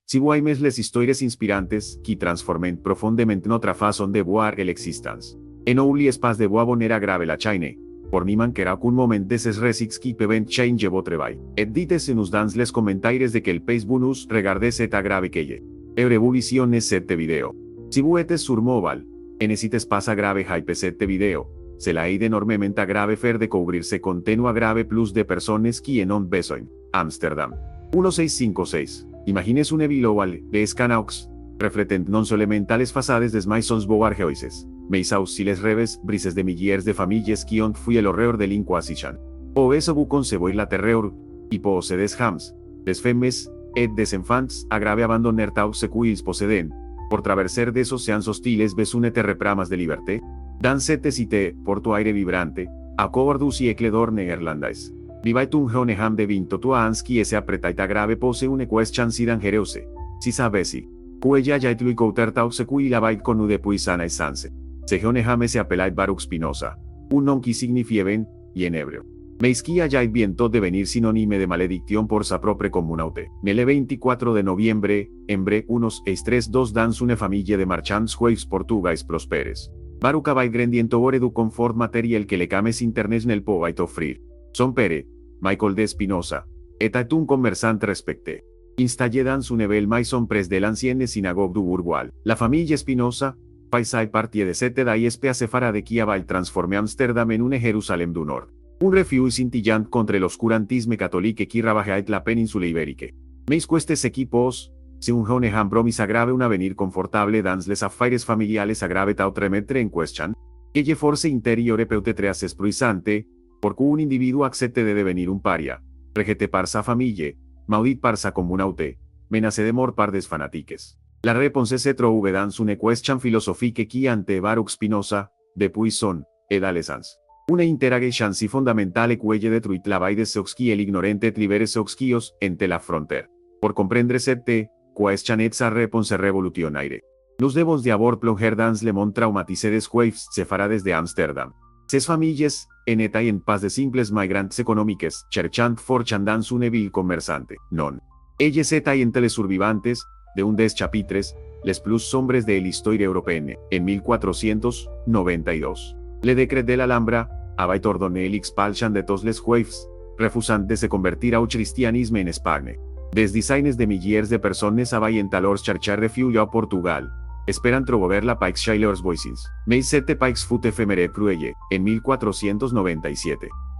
Si vuoi més les històries inspirantes qui transformen profondament notre façon de voir l'existence. E no oublies pas de boire bonera grave la chaine. Por mi manquerà qu'un moment de ses rècits qui peuvent change vos treball. Et dites en us dans les comentaires de que el peix bonus regardes eta grave queye. Eurevolución es este video. Si buetes sur mobile, e necessites pas a grave hype este video, se la id enormemente a grave fer de cobrirse contenu a grave plus de persones qui en on besoin. Amsterdam. 1656. Imagines un evilowal de Scanaux, refletent non solamente les façades des maisons boargeoises, mais aussi les reves brises de milliers de familles qui ont fui el horreur de l'Inquisition. O eso bu conceboi la terreur, i possedes hams, des femmes, et des enfants, a grave abandonar tau secuils possedent, por traverser des oceans hostiles besune terrepramas de liberté, dan sete cite, por tu aire vibrante, a covardus i ecledor neerlandais. Vivait un Honeham de 28 ans qui ese apretaita grave pose une question si dangereuse, si sabesi, cuella jait lui couter tau secuil abait conu de puisana essence. Se Honeham ese apelait Baruch Spinoza, un nom qui signifieven, y en hebreo. Meisquia jait bientôt devenir sinónime de maledicción por sa propre communauté. Nel 24 de noviembre, embre unos estrés dos dans une famille de marchands jueves portugais prosperes. Baruch abait grandiento ore du confort materiel que le cames internes nel povait offrir. Son pere, Michael de Spinoza, etat un conversant respecté. Installé dans une belle maison pres de l'ancienne synagogue du Bourgois. La famille Spinoza, faisait partie de cette d'Aïespea sefara de qui avall transformé Amsterdam en une Jerusalem du Nord. Un refugi cintillant contre l'oscurantisme catholique qui ravajait la péninsule ibérique. Mais questes equipos, si un Honeham promis agrave un avenir confortable dans les affaires familiales agrave tau tremetre en question, que force interiore peutetreas espruisante, porque un individuo accepte de devenir un paria, rejete par sa famille, maudit par sa communauté, menace de mort par des fanatiques. La réponse se trouve dans une question philosophique qui ante Baruch Spinoza, depuis son, adolescence. Una interrogation si fondamentale quelle detruit la vaide seoxqui el ignorante tribere seoxquios ente la frontière. Por comprendre cette question et sa réponse revolutionnaire. Nous devons d'abord plonger dans le monde traumatisé des jueves sefarades de Amsterdam. Ses familles, en eta y en paz de simples migrants económiques, cherchant forchan dans une ville conversante, non. Elles eta y entre les survivantes, de un des chapitres, les plus sombres de l'histoire européenne, en 1492. Le decret de l'Alhambra, avait ordonné l'expulsion de tous les jueves, refusant de se convertir au cristianisme en Espagne. Des designes de milliers de personnes avaient alors cherchar refugio a Portugal, esperan trobar la Paix Shailers Voicings. Mais cette Paix fut éphémère cruelle, en 1497.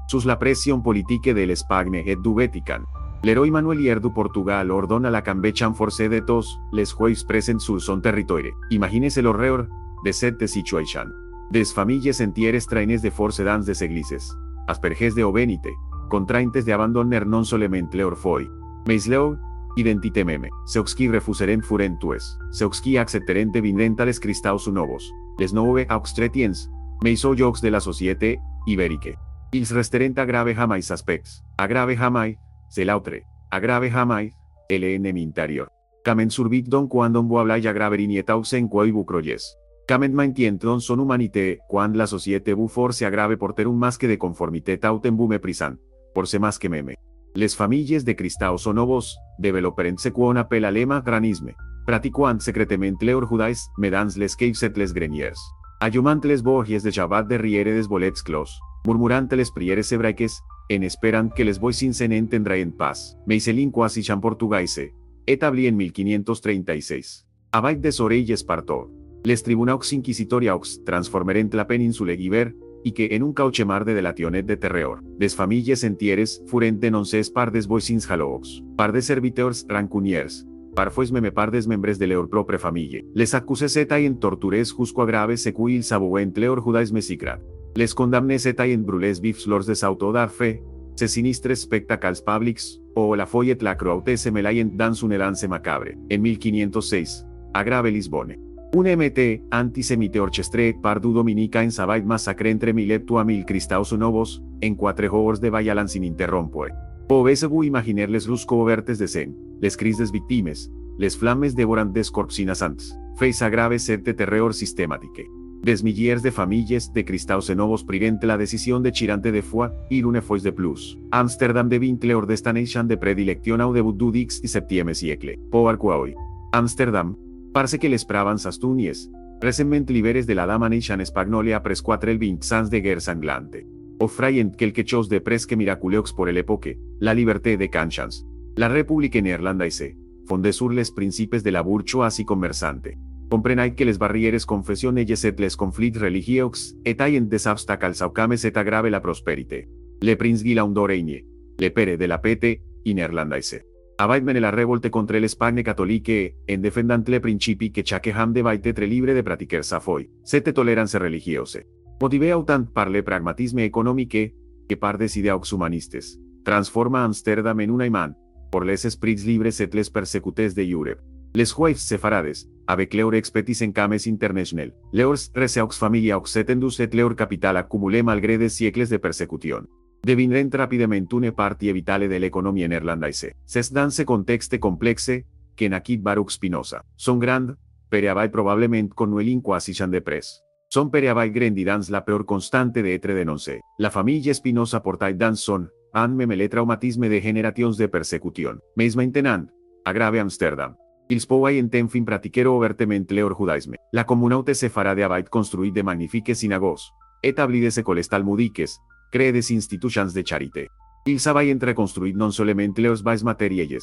Sus la pression politique de l'Espagne et du Vatican. L'heroi Manuel Ier du Portugal ordona la cambechan forcée de tous les jueves presents sur son territoire. Imagines l'horreur de cette situation. Des familles entieres traines de force dans des églises. Asperges de obenite, contraintes de abandonar non solamente leur foi, mais leur identité meme. Seoxqui refuseren furentues. Seoxqui accepteren de vindrent les cristaus novos. Les nouve auxtretiens, mais aux jocs de la société ibérique. Ils resteren a grave jamais aspects. A grave jamais, c'est l'autre. A grave jamais, el ennemi intérieur. Camen surbit don quando on voit la grave inietaus en quoi vous croyez. Camen maintient don son humanité, quand la société vous force a grave porter un masque de conformité tauten vous méprisant, por se masque meme. Les familles de cristaus novos, developeren sequon appel a lema granisme, pratiquant secretament leur judaïs, medans les caves et les greniers. Ayumant les borgies de Shabbat de riere des bolets clos, murmurant les prieres hebraiques, en esperant que les voicins en entendrá en paz. Mais l'Inquisition portugaise, établi en 1536. Abait des orelles partout. Les tribunaux inquisitoriaux transformeren la péninsule Iber, y que en un cauchemar de delationet de terror, des familles entieres furen denonces par des voicins halous, par des serviteurs rancuniers, parfois meme par des membres de leur propre famille. Les accuses eta en tortures jusqu'à grave secuil sabuent leur judaïsme sacrat. Les condamnes eta en brûles vifs lors des autodarfe, se sinistres spectacles publics, o la follet la croaute se melayen dans une danse macabre, en 1506, a grave Lisbonne. Un MT antisemite orchestré par du Dominica en Sabait massacre entre 1000 a 1000 cristaus novos, en 4 jours de Vallalan sin interrompre. Pouvez-vous imaginer les rus cobertes de sen, les cris des victimes, les flammes devorant des corps innocents, feis a grave cette terreur systématique. Des de familles de cristaus en novos prirente la decisión de chirante de foi, ir une fois de plus. Amsterdam de 20 leur destination de predilección au debut du dix y septieme siècle. Poar quaoi. Amsterdam, parce que les pravans astunies, recentment liberes de la dama nation espagnolia pres 4 el 20 sans de guerre sanglante. Offrayent quelque chose de presque miraculeaux por el époque, la liberté de conscience. La République néerlandaise, fondée sur les principes de la bourgeoisie commerçante. Comprenait que les barrieres confessionnelles et les conflits religieux étaient des obstacles auxquels est grave la prospérité. Le prince Guillaume d'Orange, le pere de la pete, y néerlandaise. Abaitmen la revolte contre l'Espagne catholique, en defendant le principi que chaque ham devait être libre de pratiquer sa foi, cette tolérance religieuse. Motivé autant par le pragmatisme économique, que par des idéaux humanistes, transforma Amsterdam en un imán, por les esprits libres et les persecutes de Europe. Les juifs sefarades, avec leur expertise en cames international, leurs reseux familiaux etendus et leur capital accumulé malgré des siècles de persecution. Devinrent rapidement une partie vitale de l'économie néerlandaise. C'est dans ce contexte complexe, que naquit Baruch Spinoza. Son grand, per avait probablement connu l'inquisition de presse. Son per avait grandi dans la peur constante d'être dénoncé. La famille Spinoza portait dans son âme le traumatisme de générations de persecution. Mais maintenant, agrave Amsterdam. Ils pouvaient enfin pratiquer ouvertement leur judaïsme. La communauté sefarade avait construit de magnifiques synagogues, établi des écoles talmudiques, créé des institutions de charité. Ils avaient reconstruit non seulement leurs bases matérielles,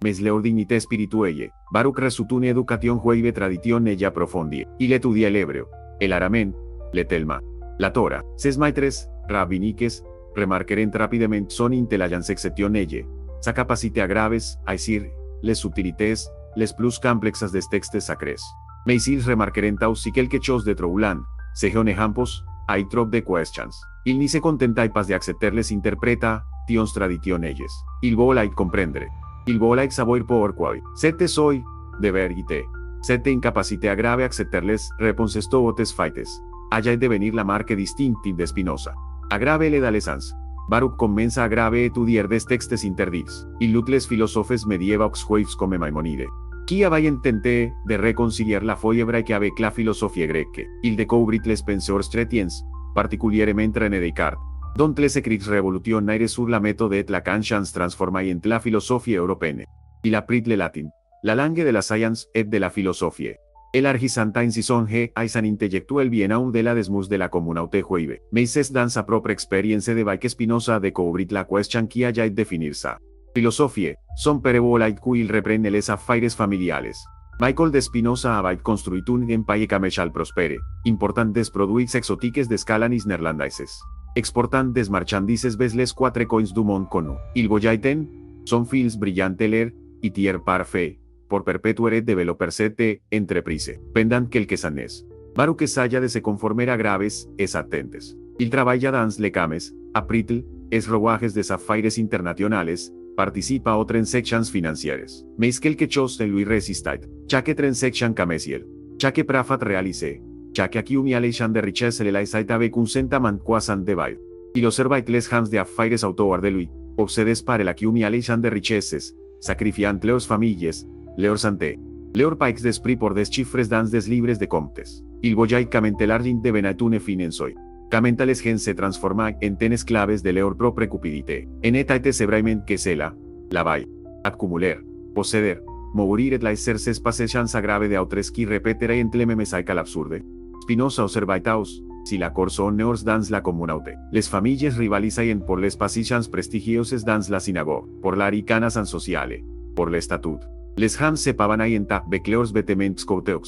mais leur dignité spirituelle. Baruch reçut une éducation juive tradition ella profondie. Il étudia l'hébreu, l'araméen, le telma, la Torah. Ses maîtres rabbiniques remarquèrent rapidement son intelligence exception ella, sa capacité graves à saisir les subtilités, les plus complexes des textes sacrés. Mais ils remarquèrent aussi quelque chose de troublant, se en ejemplos, hay trop de questions. Il n'y se contentait pas d'accepter les interpretations traditionnelles. Il voulait comprendre. Il voulait savoir pourquoi. Cette soy, de vérité. Cette incapacité grave à accepter les réponses toutes faites. Allá de venir la marque distinctive de Spinoza. Agrave l'adolescence. Baruch commença a grave étudier des textes interdits. Il lut les philosophes médiévaux juifs comme Maïmonide, qui avait tenté de réconcilier la foi hébraïque avec la philosophie grecque. Il découvrit les penseurs chrétiens, particulièrement René Descartes, dont les écrits révolutionnaires sur la méthode et la conscience transformaient la philosophie européenne. Il apprit le latin, la langue de la science et de la philosophie. El argisanta insisonge a un intellectuel bien aún de la desmus de la communauté juive. Mais c'est dans sa propre expérience de que Spinoza découvrit la question qui allait définir sa philosophie, son perevolait qu'il reprenne les affaires familiales. Michael de Spinoza avait construit un empire commercial prospère, important des produits exotiques d'escalanis néerlandaises, exportant des marchandises vers les 4 coins du monde connu. Il voyaiten, son fils brillante l'air, et tiers parfait, pour perpetuer développer cette entreprise, pendant quelques années. Baruch essaya de se conformer a graves es atentes. Il travailla dans les cames, apprit es rouages des affaires internationales, participa a transactions financieres. Mais quelque chose lui resistait. Chaque transaction commerciale, chaque profit réalisé, chaque accumulation de richesse le laissait avec un sentiment croissant de bail. Il observait les hands de affaires autour de lui, obsédés par l'accumulation de richesses, sacrifiant leurs familles, leur santé, leur paix d'esprit pour des chiffres dans des livres de comptes. Il voyait comment l'argent devenait une financier. Comment les gens se transformaient en tenes claves de leur propre cupidité. En état sebrament que cela, la bail, accumuler, posséder, mourir et l'exercice passations grave d'autres qui répéteraient le même message à l'absurde. Spinoza observait aussi, si la cour sont neors dans la communauté. Les familles rivalisaient pour les positions prestigieuses dans la synagogue, pour la ricanazan sociale, pour l'estatut. Les gens se pavanaient avec leurs vêtements coûteux,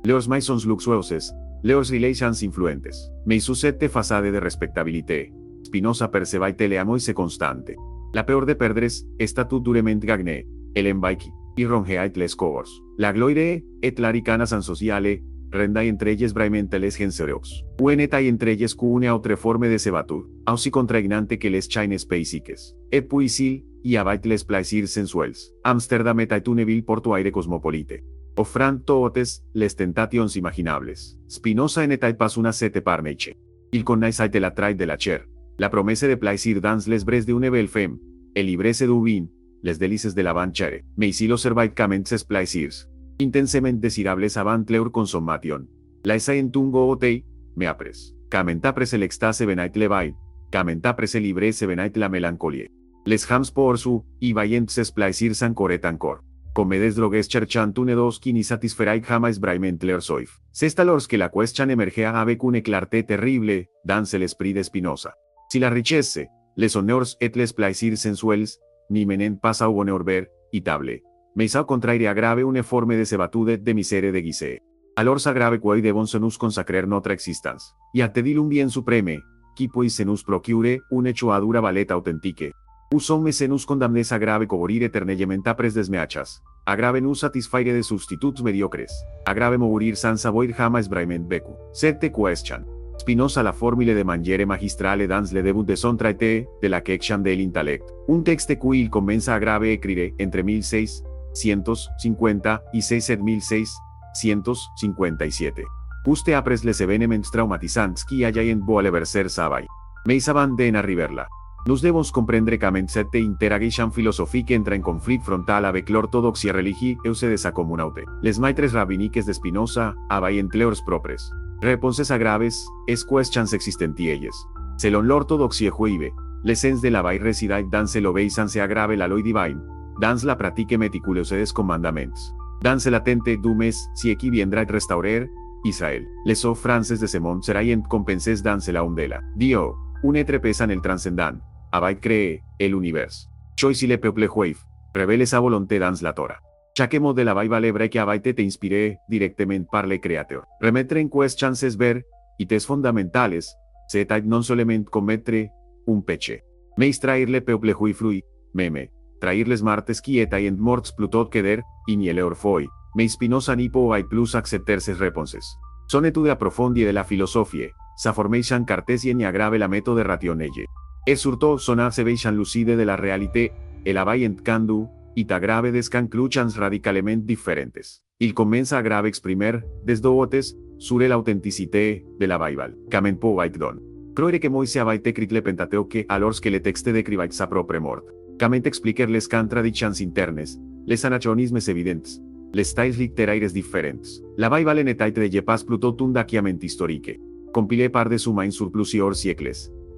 leurs maisons luxueuses, leurs relations influentes, mais sous cette façade de respectabilité, Spinoza percevait l'amoise constante. La peur de perdre statut durement gagné, l'embaiki, y rongeait les cors. La gloire et la ricanazan sociale, rendait entre elles braiement les gens heureux. Ou en était entre elles qu'une autre forme de sebatur, aussi contraignante que les chaînes basiques. Et puis y avait les plaisirs sensuels. Amsterdam était une ville portuaire cosmopolite, offrant toutes les tentations imaginables. Spinoza en était pas una sete par niche. Il connaissait la traite de la chair, la promesse de plaisir dans les bres d'une belle femme, el ivresse du vin, les délices de la banchère, mais il observait comment ces plaisirs, intensément désirables avant leur consommation, laissaient un tungo hôtel, me apres. Camentapres el extase venait levait, camentapres el libre se venait la melancolie. Les hams por su, y vayentes esplaisir san coret ancor. Comedes drogues cherchantune dos ni satisferait jamás braimentler soif. Cestalors que la cuestan emergea avec un éclairté terrible, dans l'esprit d'Espinosa. Si la richesse, les honneurs et les plaisirs sensuels, ni menen pasa au bonheur ver, y table. Meisao contraire agrave une forme de sebatude de misere de guise. Alors agrave quoi devon se nous consacrer notre existence. Y atedil un bien supreme, qui puis se nous procure une choadura valeta authentique. Usome se nous condamnes agrave coborir eternellement apres desmeachas. Agrave nous satisfaire de substituts mediocres. Agrave morir sans savoir jamás braiment becu. Sette question. Spinoza la formule de maniere magistrale dans le debut de son traité de la question de l'intellect. Un texte qu'il comença a grave écrire entre 1650 y 1657. Juste apres les événements traumatisants qui hayan bouleversé Savay. Mais avant d'en arribar-là. Nous devons comprendre qu'ament cette interrogation philosophique entra en conflit frontal avec l'orthodoxie religieuse de sa communauté. Les maîtres rabbiniques de Spinoza avaient leurs propres réponses a graves, es questions existentielles. Selon l'orthodoxie juive, l'essence de la vie résidait dans l'obéissance a grave la loi divine, dans la pratique méticuleuse des commandaments, dans l'attente d'humes si qui viendra restaurer Israël. Les offrances de Semón seraient compensées dans la umbrella. Dio, un être pesant el transcendant, avait créé el univers. Choisi le peuple juif, revele sa volonté dans la Torah. Chaque mot de la Bible hébraïque que avait été inspiré directement par le Créateur. Remettre en questions es ver, ites fondamentales, c'est non seulement commettre un péché, mais trair le peuple juif lui, meme, trair les martes qui étaient morts plutot queder, y ni leur foi, mais Spinoza ni pouvait plus accepter ses réponses. Son étude approfondie de la philosophie, sa formation cartésienne agrave la méthode rationnelle. Et surtout son observation lucide de la réalité, el avait candu, y t'agrave des conclusions radicalement diferentes. Il commence a grave exprimer, des doutes, sur l'authenticité de la Bible, qu'ament pouvait don. Croire que Moïse avait écrit le Pentateuque alors que le texte décrivait sa propre mort. Qu'ament expliquer les contradictions internes, les anachronismes evidents, les styles littéraires différents. La Bible n'était de pas plutôt un document historique, compilé par des humains sur plusieurs siècles,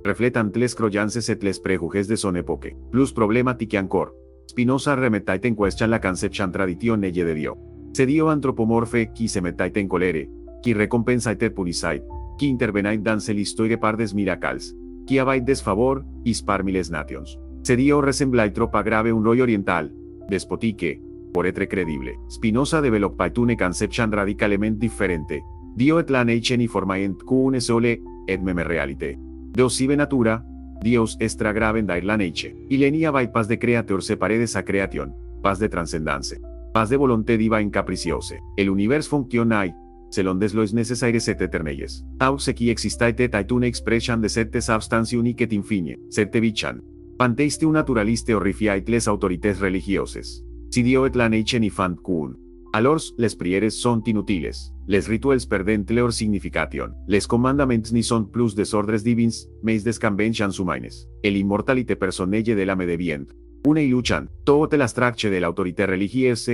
reflétant les croyances et les préjugés de son époque. Plus problématique encore, Spinoza remettait en question la conception traditionnelle de Dieu. Ce Dieu anthropomorphe qui se mettait en colère, qui recompensait et punissait, qui intervenait dans l'histoire par des miracles, qui avait des favors, is parmi les nations. Ce Dieu ressemblait trop à grave un roi oriental, despotique, pour être crédible. Spinoza développait une conception radicalement différente. Dieu et la nature ni formaient qu'une seule et même réalité. Deus sive natura, Dios extra grave dans la nature. Il n'y avait pas de créateur séparé de sa création, pas de transcendance, pas de volonté divine capriciosa. El univers fonctionnait, selon des lois nécessaires et éternelles. Tout ce qui existait était une expression de cette substance unique et infinie, cette vichan. Panteiste un naturaliste horrifiait les autorités religieuses. Si Dieu et la nature ni font qu'un. Alors, les prières sont inutiles, les rituels perdent leur signification, les commandaments ni sont plus des ordres divins, mais des conventions humaines. L'immortalité personnelle de l'âme de bien. Une illusion, toute l'abstraction de l'autorité religieuse,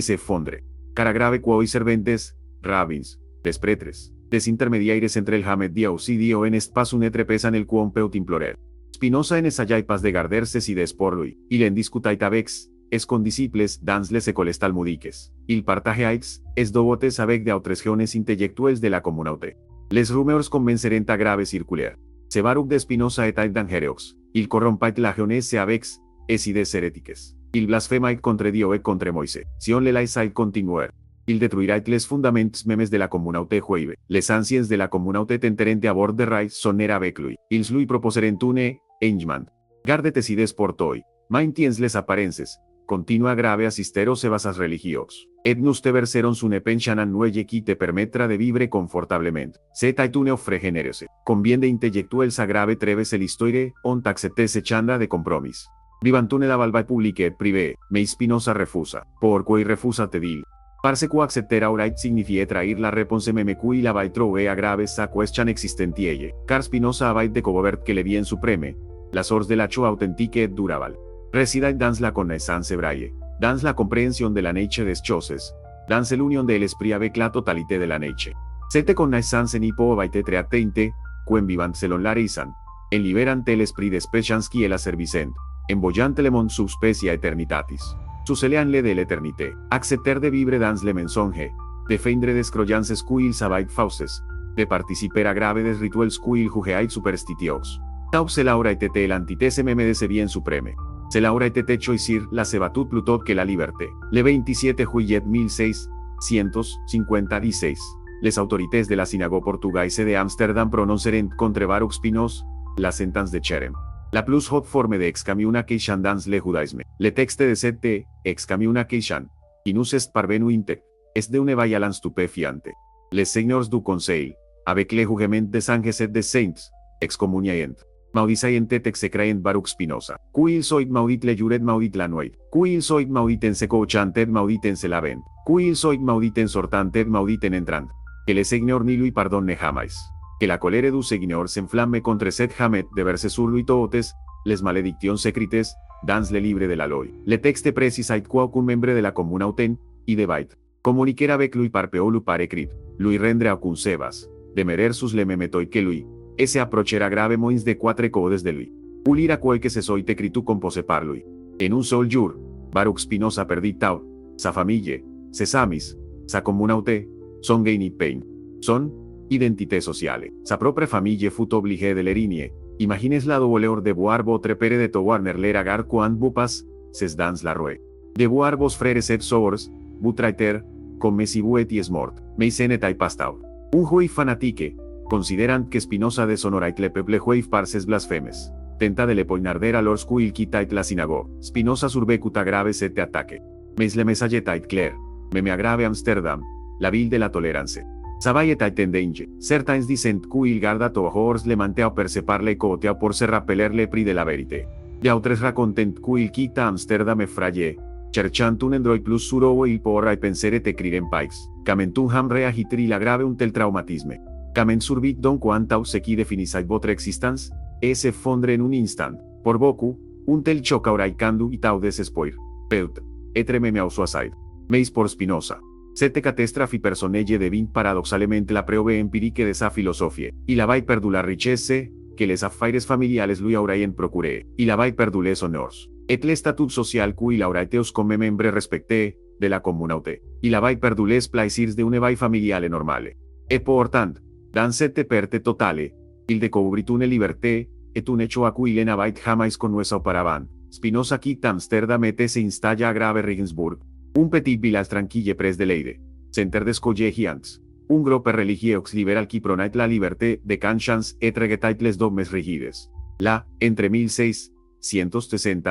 s'effondre. Car grave quoi serventes, rabbins, des prêtres, des intermediaires entre el Hamed Dios y Dio en espace un être pesant el quon peut implorer. Spinoza en ensayait pas de garder-se si des por lui, il en discutait avec, es condisciples dans les écoles talmudiques. Il partageait, es doutes avec d'autres jeunes intellectuels de la communauté. Les rumeurs convenceren a grave circulaire. Se Baruch de Spinoza était dangereux. Il corrompait la jeunesse avec, es idées hérétiques. Il blasphemait contre Dieu et contre Moïse. Si on le laissait continuer. Il détruirait les fondaments mêmes de la communauté juive. Les anciens de la communauté tenteren à bord de rais sonner avec lui. Ils lui proposeren une engagement. Garde tes idées pour toi. Maintiens les apparences. Continua grave asisteros evasas religios. Et nous te verseron une pension annuelle qui te permettra de vivre confortablement. C'est une offre généreuse. Convient d'intellectuels a grave treves l'histoire, on t'accepte ce chanda de compromis. Vivantune la valva publique et privé, mais Spinoza refusa. Pourquoi refusa te dit? Parce que accepter aurait signifié trair la réponse même qui la vai trouver a grave sa question existentielle. Car Spinoza avait découvert que le bien suprême, la source de la joie authentique et durable, reside dans la connaissance hébraïque, dans la compréhension de la nature des choses, dans l'union de l'esprit avec la totalité de la nature. Sete con naissansen hipo baite treateinte, quen vivant selon lareisan, en liberante el esprit d'especiansqui el servicent, en bollante le mon subspecia eternitatis. Suseleanle de l'éternité, accepter de vivre dans le mensonge, de feindre descroyances cuil sabait fauces, de participer a grave des rituels cuil jugeait superstitios. Tau se laura et el antitese meme de se bien supreme. Se laura et choisir la sebatut plutot que la liberté. Le 27 juillet 1656. Les autorités de la synagogue portugaise de Amsterdam prononcèrent contre Baruch Spinoza la sentence de Cherem. La plus haute forme de excommunication dans le judaïsme. Le texte de cette excommunication, qui nous est parvenu intect, est d'une violence stupéfiante. Les seigneurs du conseil, avec le jugement des anges et des saints, excommuniant. Maudissant et execraent Baruch Spinoza. Qui il soit maudit le juret maudit la nuit. Qui il soit maudit en se couchant maudit en se lavent. Qui il soit maudit en sortant maudit en entrant. Que le Seigneur ni lui pardonne jamais. Que la colère du Seigneur s'enflamme contre cet jamet de verse sur lui totes, les malédictions secretes, dans le livre de la loi. Le texte précisait qu'aucun membre de la communauté, y devait, communiquer avec lui par peolu par écrit, lui rendre aucun sebas, demerer sus le memetoi que lui, et se approchera grave moins de 4 codes de lui. Pulir a quel que se soit écritu compose par lui. En un seul jour, Baruch Spinoza perdit tau, sa famille, ses amis, sa communauté, son gain y pain. Son identité sociale. Sa propre famille fut obligée de l'erinie. Imagines la douleur de voir votre père de tovoir nerler agar quand vous pas, ses dans la rue. De voir vos frères et sœurs, vous traiter, comme si vous étiez mort, mais ce n'était pas tau. Un juif fanatique, considerant que Spinoza deshonorait le peuple juif par ses blasphèmes. Tenta de le poignarder a lorsqu'il quittait la synagogue. Spinoza survécut grave cet attaque. Mais le message était clair. Me agrave Amsterdam, la ville de la tolérance. Savait était en danger. Certains disent qu'il garda toujours le mantea per se parler cotea pour se rappeler le prix de la vérité. D'autres racontent qu'il quitta Amsterdam effrayé, cherchant un endroit plus sûr il pourrait penser et écrire en paix. Cament un ham reagitri la grave un tel traumatisme. Cament survit donc quantau ce qui définissait votre existence, et se fondre en un instant. Por beaucoup, un tel choc aurait candu y tau desespoir. Peut, etre meme au suicide. Mais por Spinoza. Cette catastrophe personnelle devint paradoxalement la preuve empirique de sa philosophie. Il avait perdu la richesse que les affaires familiales lui auraient procuré. Il avait perdu les honneurs. Et le statut social qu'il aurait eu comme membre respecté de la communauté. Il avait perdu les plaisirs de une vie familiale normale. Et pourtant, dans cette perte totale, il découvrit une liberté, et un hecho a qu'il n'avait jamais connu auparavant. Spinoza quitte Amsterdam et s'installa a grave Regensburg. Un petit village tranquille près de Leyde, centre des collegians, un groupe religieux libéral qui prônait la liberté de conscience et rejetait les dogmes rigides. Là, entre 1660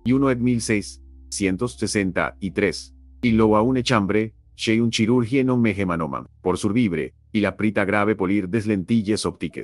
y 1663, il loua une chambre, chez un chirurgien nommé Gemanoman, pour survivre, il apprit a grave polir des lentilles optiques.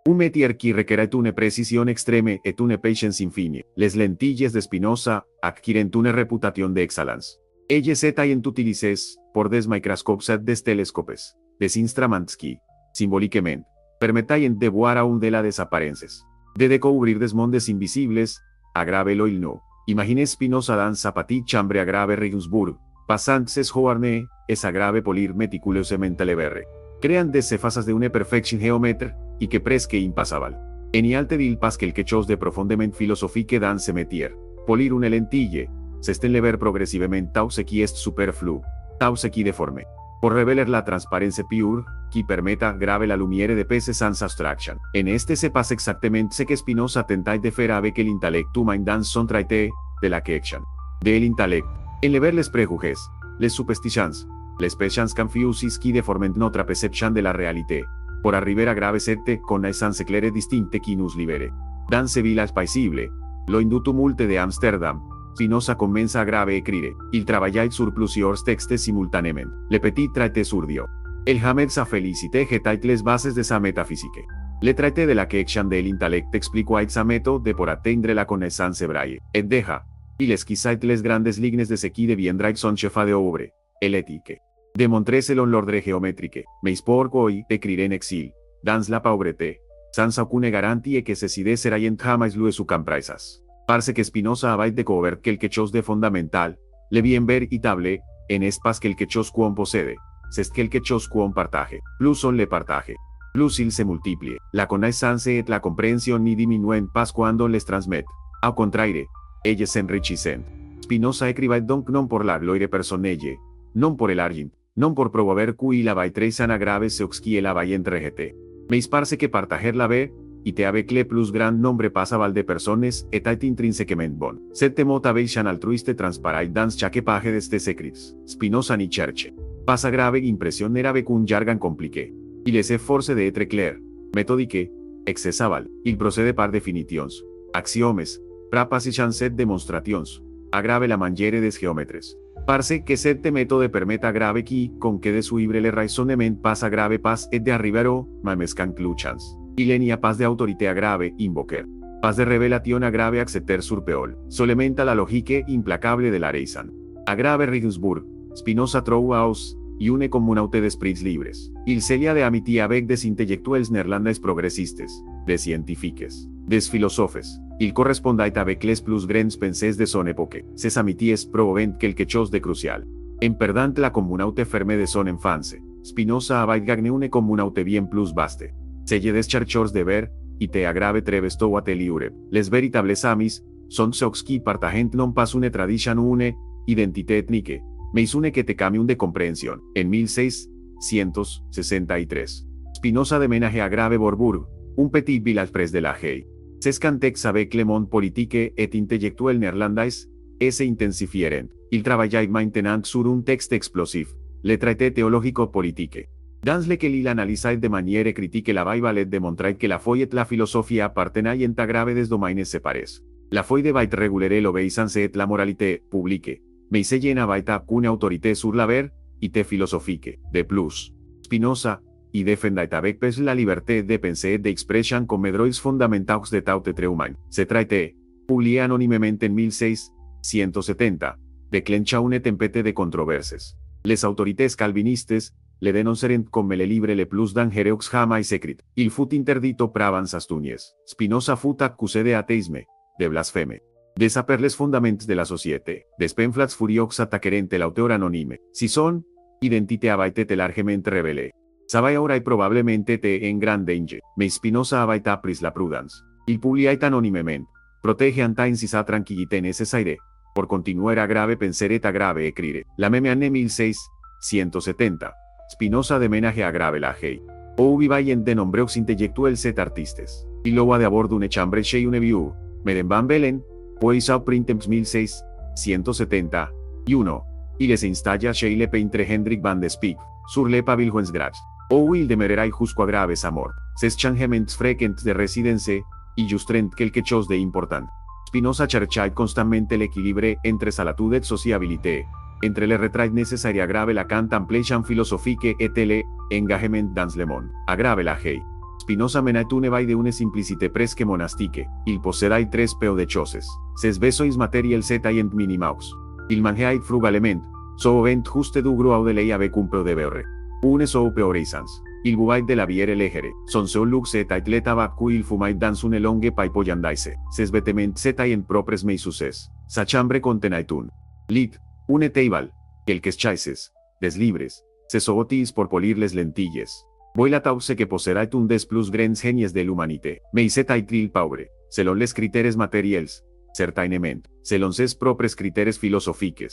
Un métier qui requerait une précision extrême et une patience infinie. Les lentilles de Spinoza adquirent une réputation d'excellence. Elles étaient utilisées por des microscopes et des telescopes, des instruments qui, simboliquement, permettaient de voir aún de la desapparences, de découvrir des mondes invisibles, a grave l'oil no. Imaginez Spinoza dans sa petite chambre a grave Regensburg, passant ses journées, et a grave polir méticuleusement le verre, créant des faces de une perfection géomètre, y que presque impassable. En y alte dil pas quelque chose de profondément philosophique dans ce métier, polir une lentille, s'estenlever progressivement tau ce qui est superflu, tau ce qui déforme, por reveler la transparence pure, qui permetta grave la lumière de peces sans abstraction. En este se passe exactement ce que Spinoza tentait de faire avec l'intellect humain dans son traité de la question. De l'intellect, enlever les préjugés, les superstitions, les patients confuses qui déforment notre perception de la réalité, por arriver a grave cette connaissance claire distincte qui nous libere. Dans ce village paisible, lo du tumulte de Amsterdam, Spinoza commença a grave écrire. Il travaillait sur plusieurs textes simultanément. Le petit traité sur Dieu. El jamais sa félicité jetait les bases de sa métaphysique. Le traité de la question de l'intellect expliquait sa méthode pour atteindre la connaissance hébraïque. Et déjà, il esquissait les grandes lignes de ce qui deviendrait son chef d'œuvre, l'éthique. Démontrer selon l'ordre géométrique, mais pour quoi écrire en exil, dans la pauvreté, sans aucune garantie que ces idées seraient jamais lues su compresas. Parce que Spinoza avait découvert quelque chose de fondamental, le bien véritable, en espace quelque chose qu'on possède, sest quelque chose quon partage, plus on le partage. Plus il se multiplie, la connaissance et la compréhension ni diminuen pas quando les transmet. Au contraire, elles s'enrichissent. Spinoza écrivait donc non pour la gloire personnelle, non pour el argent, non pour promover qui la vai treisan agrave se oxquie la vai entrejete. Mais parce que partager la ve, et avec le plus grand nombre passaval de personnes, est intrinsèquement bon. Cette motivation altruiste transparaît dans chaque page destes écrits. Spinoza ni cherche. Pasa grave impression avec un jargon compliqué. Il s'efforce d'être clair, méthodique, accessible. Il procède par definitions, axiomes, prapas et chancet demonstrations. Agrave la manière des géomètres. Parce que cet méthode permet agrave qui, con que de suivre le raisonnement pas agrave pas et de arribar au mêmes conclusions. Il n'y a pas d'autorité agrave invoquer. Pas de révélation agrave accepter sur peol. Solementa la logique implacable de la raison. Agrave Regensburg, Spinoza trouve aus, y une communauté d'esprits libres. Il s'elia de amitié avec des intellectuels néerlandais progressistes, des scientifiques, des philosophes. Il correspondait avec les plus grands pensées de son époque. Ces amitiés prouvent quelque chose de crucial. En perdant la communauté ferme de son enfance, Spinoza avait gagné une communauté bien plus vaste. Selle des chercheurs de ver, y te agrave trevesto a liure. Les véritables amis, sont ceux qui partagent non pas une tradition ou une identité ethnique, mais une que te camion de compréhension. En 1663, Spinoza déménage à Grave-Borbourg, un petit village près de la Haye. Ses contacts avec le monde politique et intellectuel néerlandais se intensifieren. Il travailla maintenant sur un texte explosif, le traité théologico-politique. Dans lequel il analysa de manière critique la Bible et démontrait que la foi et la philosophie appartenaient à grave des domaines séparés. La foi devait réguler l'obéissance et la moralité publique, mais se n'avait qu'une autorité sur la ver, et te philosophique. De plus, Spinoza, y défendait avec pes la liberté de penser et d'expression comme droits fondamentaux de tout être humain. Se traitait, publié anónimement en 1670, declencha une tempête de controversies. Les autorités calvinistes le dénoncèrent comme le livre le plus dangereux jamais écrit. Il fut interdito pravan sastunies. Spinoza fut accusé de ateisme, de blasfème. Desaper les fondaments de la société. Des pamphlets furieux attaquèrent l'auteur anonyme. Si son identité avait été largement révélée. Savait ora et probablement était en grand danger, mais Spinoza avait appris la prudence. Il publiait anonymement, protégeant ainsi sa tranquillité nécessaire, pour continuer à grave penser et à grave écrire. La même année 1670, Spinoza déménage à grave la Haye. Où vivaient de nombreux intellectuels et artistes. Il loua de bord d'une chambre chez une view, Madame Van Bellen, puis au printemps 1671, il s'installa chez le peintre Hendrik van de Spijk, sur le Paviljoensgracht. Où il demeurera jusqu'à grave sa mort. Ces changements fréquents de résidence, illustrent quelque chose d'important. Spinoza cherchait constamment l'équilibre entre salitude et sociabilité, entre les retraits nécessaires à grave la contemplation philosophique et l'engagement dans le monde. À grave la Haye. Spinoza menait une vie d'une simplicité presque monastique. Il possédait très peu de choses. Ses besoins matériels étaient minimaux. Il mangeait frugalement, souvent juste du gros de lait avec un peu de beurre. Une soupe orisans. Il buvait de la bière légère. Son seul luxe était le tabac qu'il fumait dans une longue pipe hollandaise. Ses vêtements étaient propres mais succès. Sa chambre contenait un lit, une table, quelques chaises, des livres, ses outils pour polir les lentilles. Voilà tause que possédait un des plus grands génies de l'humanité. Mais c'était très pauvre, selon les critères matériels, certainement, selon ses propres critères philosophiques.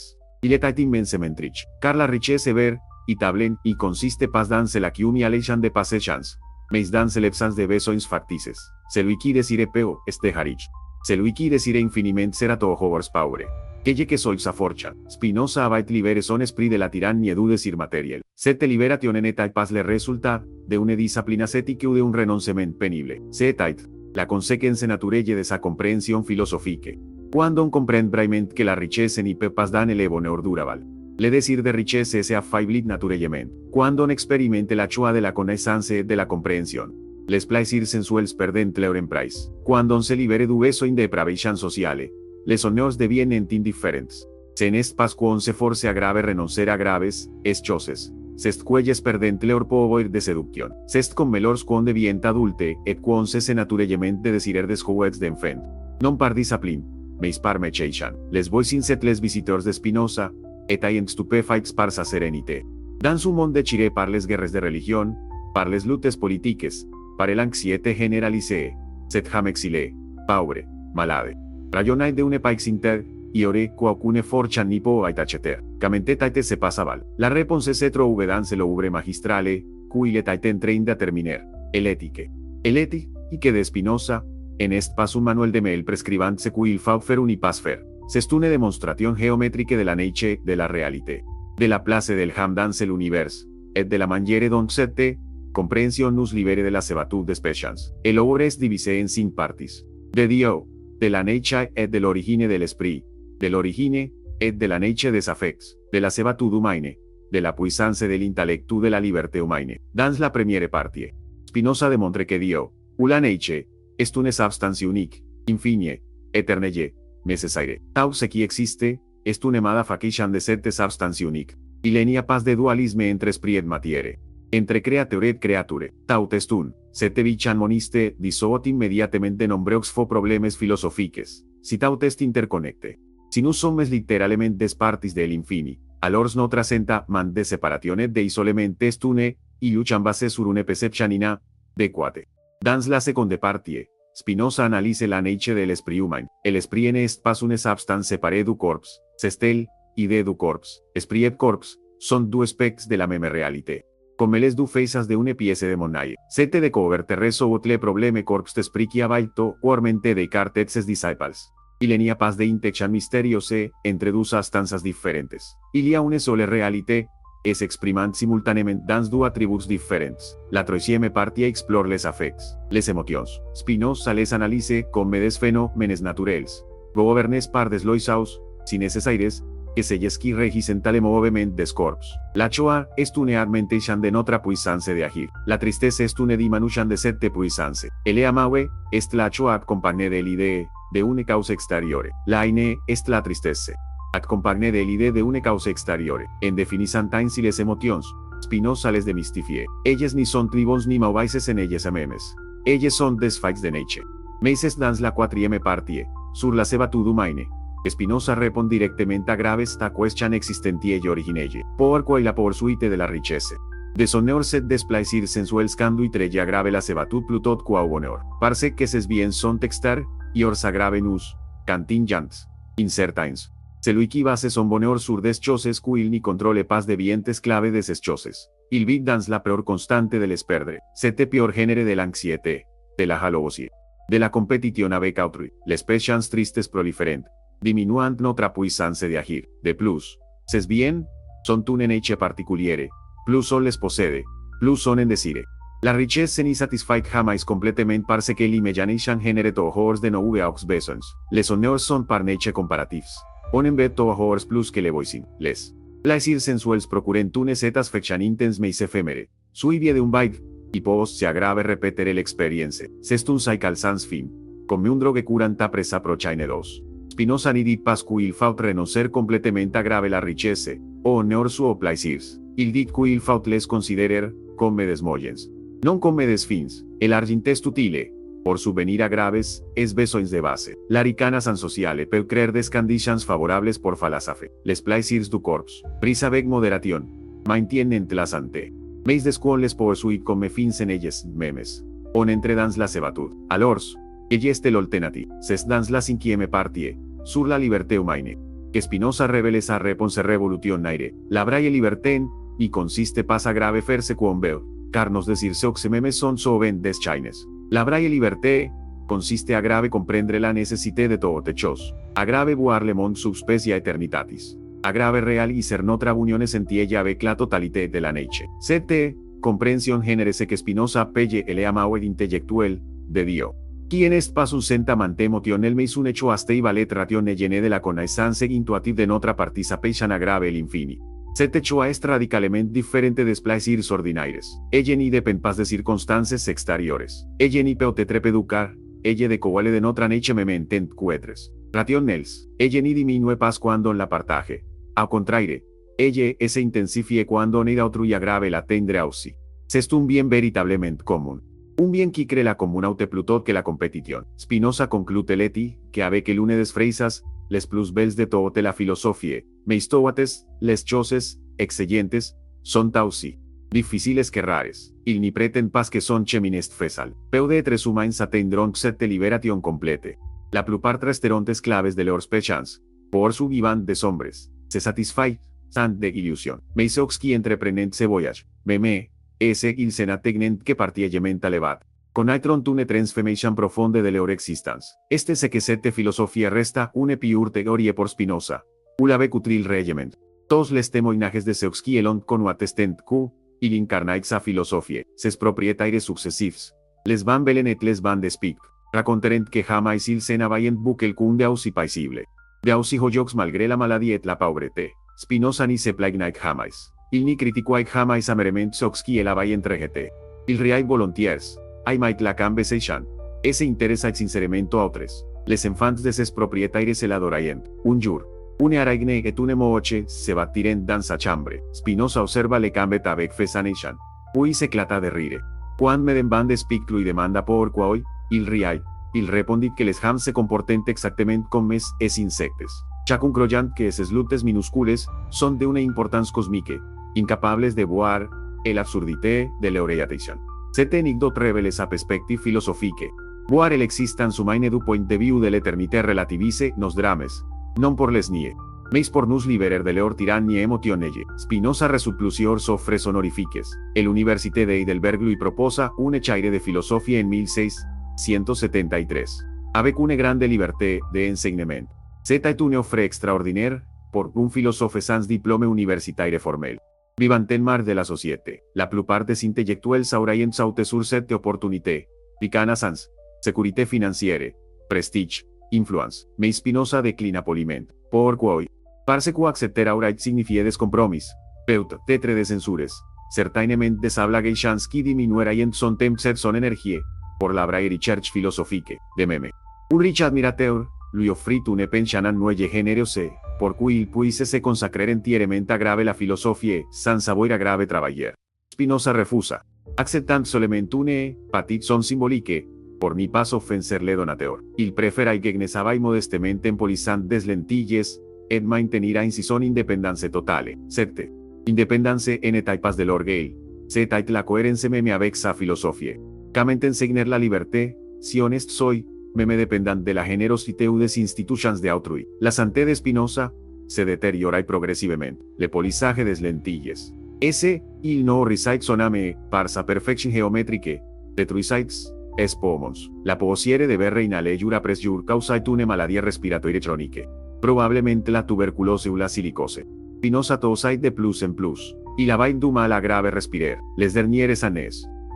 Il était immensement riche, car la richesse ver, y tablen, y consiste pas dans l'accumulation de possessions, mais dans l'absence de besoins factices. Celui qui désire peu, est riche. Celui qui désire infiniment sera toujours pauvre. Quelle que soit sa fortune, Spinoza avait libéré son esprit de la tyrannie du désir matériel. Cette libération n'était pas le résultat d'une discipline ascétique ou d'un renoncement pénible. C'était la conséquence naturelle de sa compréhension philosophique. Quand on comprend vraiment que la richesse n'y peut pas donner le bonheur durable. Le désir de richesse se affaiblit naturellement. Quand on expérimente la joie de la connaissance et de la compréhension. Les plaisirs sensuels perdent leur emprise. Quand on se libère du besoin de depravation sociale. Les honneurs deviennent indifférents. Ce n'est pas qu'on se force à grave renoncer à graves choses. Ces cuelles perdent leur pouvoir de séduction. C'est comme lorsqu'on devient adulte et qu'on cesse naturellement de désirer des jouets d'enfant. Non par discipline, mais par méchanceté. Les voisins et les visiteurs de Spinoza étaient stupéfaits par sa sérénité. Dan un món de chiré parles guerres de religión, parles lutes politiques, par el anxiete generalice, set ham exilé, paure, malade. Rayonai de une paix inter, y ore quaocune forchan nipo aitacheter, camente taite se pasaval. La reponse cetro uvedan se lo ubre magistrale, cuile taiten treinda terminer, el etique. El eti, y que de Spinoza, en est pas un manuel de mel prescribant secuil faufer unipasfer, sestune demonstration geométrique de la neiche de la réalité. De la place del ham dans l'univers, et de la manière dont cette compréhension nous libere de la sebatud des péchans. El obra est divisé en 5 parties. De Dio, de la nature et de l'origine de l'esprit, de l'origine et de la nature des affects, de la sebatud humaine, de la puissance de l'intellectu de la liberté humaine. Dans la première partie, Spinoza démontre que Dio, ou la nature, est une substance unique, infinie, éternelle, nécessaire. Tau ce qui existe, est une modification de cette substance unique. Il n'y a pas de dualisme entre esprit et matière. Entre créateur et créature. Tau est un, cette vichan moniste, dissout immediatamente nombreux faux problèmes philosophiques. Si tau est interconnecte. Si nous sommes littéralement des parties de l'infini, alors notre senta man de separation et d'isolement est une, illusion basée sur une perception inadequate. Dans la seconde partie, Spinoza analyse la nature de l'esprit humain. L'esprit n'est pas une substance séparée du corps, c'est l'idée du corps. Esprit et corps sont deux aspects de la même réalité. Comme les deux faces d'une pièce de monnaie. Cette découverte résout le problème corps d'esprit qui avait ouvermente Descartes et ses disciples. Il n'y a pas d'interconnexion mystérieuse entre deux substances différentes. Il y a une seule réalité, es exprimant simultanément dans deux attributs différents. La troisième partie explore les affects, les émotions. Spinoza les analyse comme des phénomènes naturels, gouvernés par des lois, si nécessaires, que celles qui régissent le mouvement des corps. La joie est une augmentation de notre puissance d'agir. La tristesse est une diminution de cette puissance. El amour est la joie accompagnée de l'idée de une cause extérieure. La haine est la tristesse accompagnée de l'idée de une cause extérieure. En définissant ainsi les émotions, Spinoza les démystifie. Elles ni sont tribons ni mauvaises en elles mêmes. Elles sont des faits de nature. Mais dans la quatrième partie, sur la sebatud humaine, Spinoza répond directement à graves ta question existentielle et originelle. Pourquoi la poursuite de la richesse? De son honneur set desplaisir sensuels conduitre aggrave la sebatud plutôt qu'au bonheur. Parce que ces biens sont exters, et ors aggraven us, contingents, incertains. Celui qui base son bonheur sur des choses qu'il ni contrôle pas devientes clave de ces choses. Il vit dans la peur constante de les perdre. Cette peur génère de l'anxiété, de la jalousie, de la compétition avec autrui. Les passions tristes proliferent, diminuant notre puissance d'agir. De plus, ces biens sont une nature particulière. Plus on les possède, plus on en désire. La richesse ni satisfait jamais complètement parce que l'imagination génère toujours de nouveaux besoins. Les honneurs sont par nature comparatifs. On en veut toujours plus que le voisin. Les plaisirs sensuels procuren une satisfaction intense mais éphémère. Suivie d'un bail, y post se aggrave repetere l'expérience. C'est un cycle sans fin. Comme une drogue curante après sa prochaine dose. Spinoza ni dit pas qu'il faut renoncer complètement à grave la richesse, au honneur ou aux plaisirs. Il dit qu'il faut les considerer comme des moyens. Non comme des fins. El argent est utile. Por subvenir a graves, es besoins de base. La ricana san sociale peut créer des conditions favorables por falasafe. Les plaisirs du corps, pris avec modération, maintiennent la santé. Mais desquels les poursuit comme fins en elles mêmes. On entre dans la sebatud. Alors, ella est l'alternative. C'est dans la cinquième partie, sur la liberté humaine, que Spinoza révèle sa réponse révolutionnaire. La vraie liberté, y consiste pas à grave faire ce qu'on veut, car nos désirs mêmes sont souvent des chaînes. La vraie liberté consiste à grave comprendre la nécessité de toute chose, à grave voir le monde sub specie eternitatis, à grave réaliser notre union essentielle avec la totalité de la nature. Cette compréhension génère ce que Spinoza appelle el amour intellectuel de Dio. Qui n'est pas un sentiment émotionnel mais un hecho stable et rationnel de la connaissance intuitive de notre participation à grave l'infini. Cet hecho est radicalement différent des plaisirs ordinaires. Elle n'y dépend pas de circonstances extérieures. Elle n'y peut être éducar, elle découle de notre nature même tant qu'êtres rationnels. Elle n'y diminue pas quand on la partage. Au contraire, elle se intensifie quand on aide autrui à grave l'atteindre aussi. C'est un bien véritablement commun. Un bien qui crée la communauté plutôt que la compétition. Spinoza conclut leti, que avec l'une des phrases, les plus belles de toute la philosophie, mais totes les choses excellentes, son tausi. Difíciles que rares, il ni preten pas que son cheminest fesal. Peude tres humains atendron set liberation complete. La plupart resterontes claves de leurs pechans, por su vivant des hombres, se satisfait, sant de illusion. Meisox qui entreprenent ce voyage, meme, ese il sena tegnent que partielement elevat. Conaitron une transformation profonde de leur existence. Este se que sette filosofia resta une piur teorie por Spinoza. Ulave cutril regiment. Tos les temoinages de Seuxqui elon con attestent q, il incarnait sa filosofie, ses proprietaires successifs. Les van velen et les van despic. Raconterent que jamais il sena vaient buquel cun de ausi paisible. De ausi hojocs malgré la maladie et la pauvrete. Spinoza ni se plaignait jamais. Il ni critiquait jamais amerement Seuxqui el avaient regete. Il riait volontiers. I might la cambe seichan. Ese interesa sinceremento a autres. Les enfants de ses proprietaires el adoraient. Un jour. Une araigne et une mooche se batirent dans sa chambre. Spinoza observa le cambe avec fascination. Puis s'éclata de rire. Quand me demande speak lui demanda por quoi, il riait. Il répondit que les hams se comportent exactement comme es insectes. Chacun croyant que esses lutes minuscules sont de una importance cosmique, incapables de voir l'absurdité de leur attention. Cette anecdote révèle sa perspective philosophique. Voir l'existence humaine du point de vue de l'éternité relativise nos drames, non por les nier, mais por nous libérer de leur tyrannie émotionnelle. Spinoza reçut plusieurs offres honorifiques. L'Université d'Heidelberg lui proposa une chaire de philosophie en 1673, avec une grande liberté d'enseignement. C'était une offre extraordinaire pour un philosophe sans diplôme universitaire formel. Vivant en mar de la société, la plupart des intellectuels auraient sauté sur cette opportunité, picana sans sécurité financière, prestige, influence, mais Spinoza déclina poliment. Pourquoi? Parce que accepter aurait signifié des compromis, peut être des censures, certainement des ablaguations qui diminueraient son temps et son énergie, pour la vraie recherche philosophique, de même. Un riche admirateur lui offrit une pension annuelle généreuse, pour qu'il puisse se consacrer entièrement à grave la philosophie, sans savoir à grave travailler. Spinoza refusa, acceptant seulement une petite somme symbolique, pour n'y pas offenser le donateur. Il préféra que gnesavait modestement en polissant des lentilles, et maintenir ainsi son indépendance totale. Cette indépendance n'était pas de l'orgueil, c'était la cohérence même avec sa philosophie. Comment enseigner la liberté, si honnête soy, me dépendant de la générosité ou des institutions de autrui. La santé de Spinoza se deteriora progressivement. Le polissage des lentilles. Ese, il no réside son âme, par sa perfection géométrique, détruisait es pomons. La posiere de ver inhaler jour après jour causait une maladie respiratoire chronique. Probablement la tuberculose ou la silicose. Spinoza tosait de plus en plus. Il avait du mal à grave respirer. Les dernières années.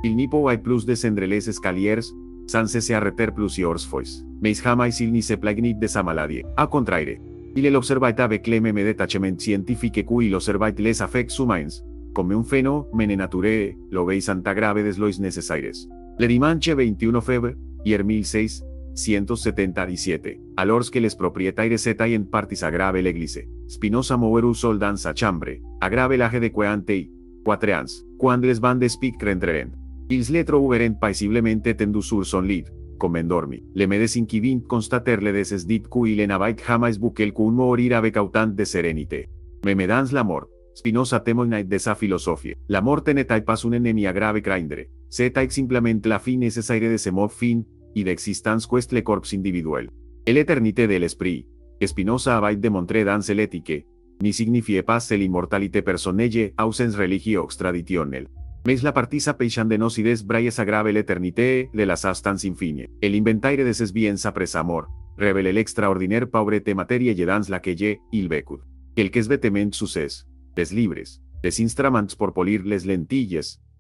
Il n'y pouvait plus descendre les escaliers, sans se arrêter plusieurs fois. Mais jamais il n'y se plaignit de sa maladie. A contraire. Il l'observait avec le même détachement scientifique qu'il observait les affects humains, comme un phénomène naturel, lo veisant grave des lois nécessaires. Le dimanche 21 février, 1677, alors que les propriétaires étaient en partis à grave l'église, Spinoza mourut seul dans sa chambre, à grave l'âge de 44 ans, quand les van despic rentrèrent. Ils le trouvèrent paisiblement tendu sur son lit, comme endormi. Le médecin qui vint constater le décès dit qu'il n'avait jamais buquel qu'un mourir avec autant de sérénité. Mais dans la mort, Spinoza témoignait de sa philosophie. La mort n'était pas un ennemi à grave craindre, c'était simplement la fin nécessaire de ce mode fin, et d'existence qu'est le corps individuel. L'éternité de l'esprit, que Spinoza avait démontré dans l'éthique, ni signifiait pas l'immortalité personnelle au sens religieux traditionnel. Mais la partisa peixan de nos idees brailles agrave l'éternité de la substance infine. L'inventaire de ses biens après sa mort, révèle l'extraordinaire pauvreté matèria et dans laquelle il vécut. Quelques vêtements succès, des livres, des instruments pour polir les lentilles,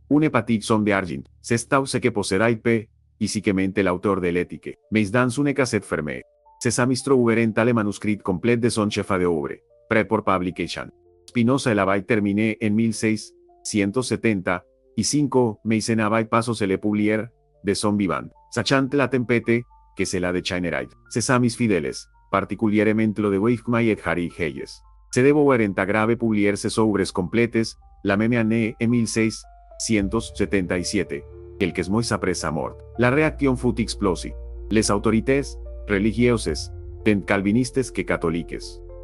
une petite somme d'argent, c'est ce que possédait P, physiquement l'auteur de l'éthique, mais dans une cassette fermée. Ses amis trouvèrent le manuscrit complet de son chef d'œuvre, prêt pour publication. Spinoza l'avait terminé en 1670, y 5 mais n'avait pas se le publier, de son vivant, sachant la tempête, que se la déchainerait. Ses amis fidèles, particulièrement lo de Weichmann et Harry Hayes, se devoirent a grave publier ses œuvres complètes, la même année en 1677, quelques mois après sa mort. La réaction fut explosive. Les autorités, religieuses, tant calvinistes que catholiques,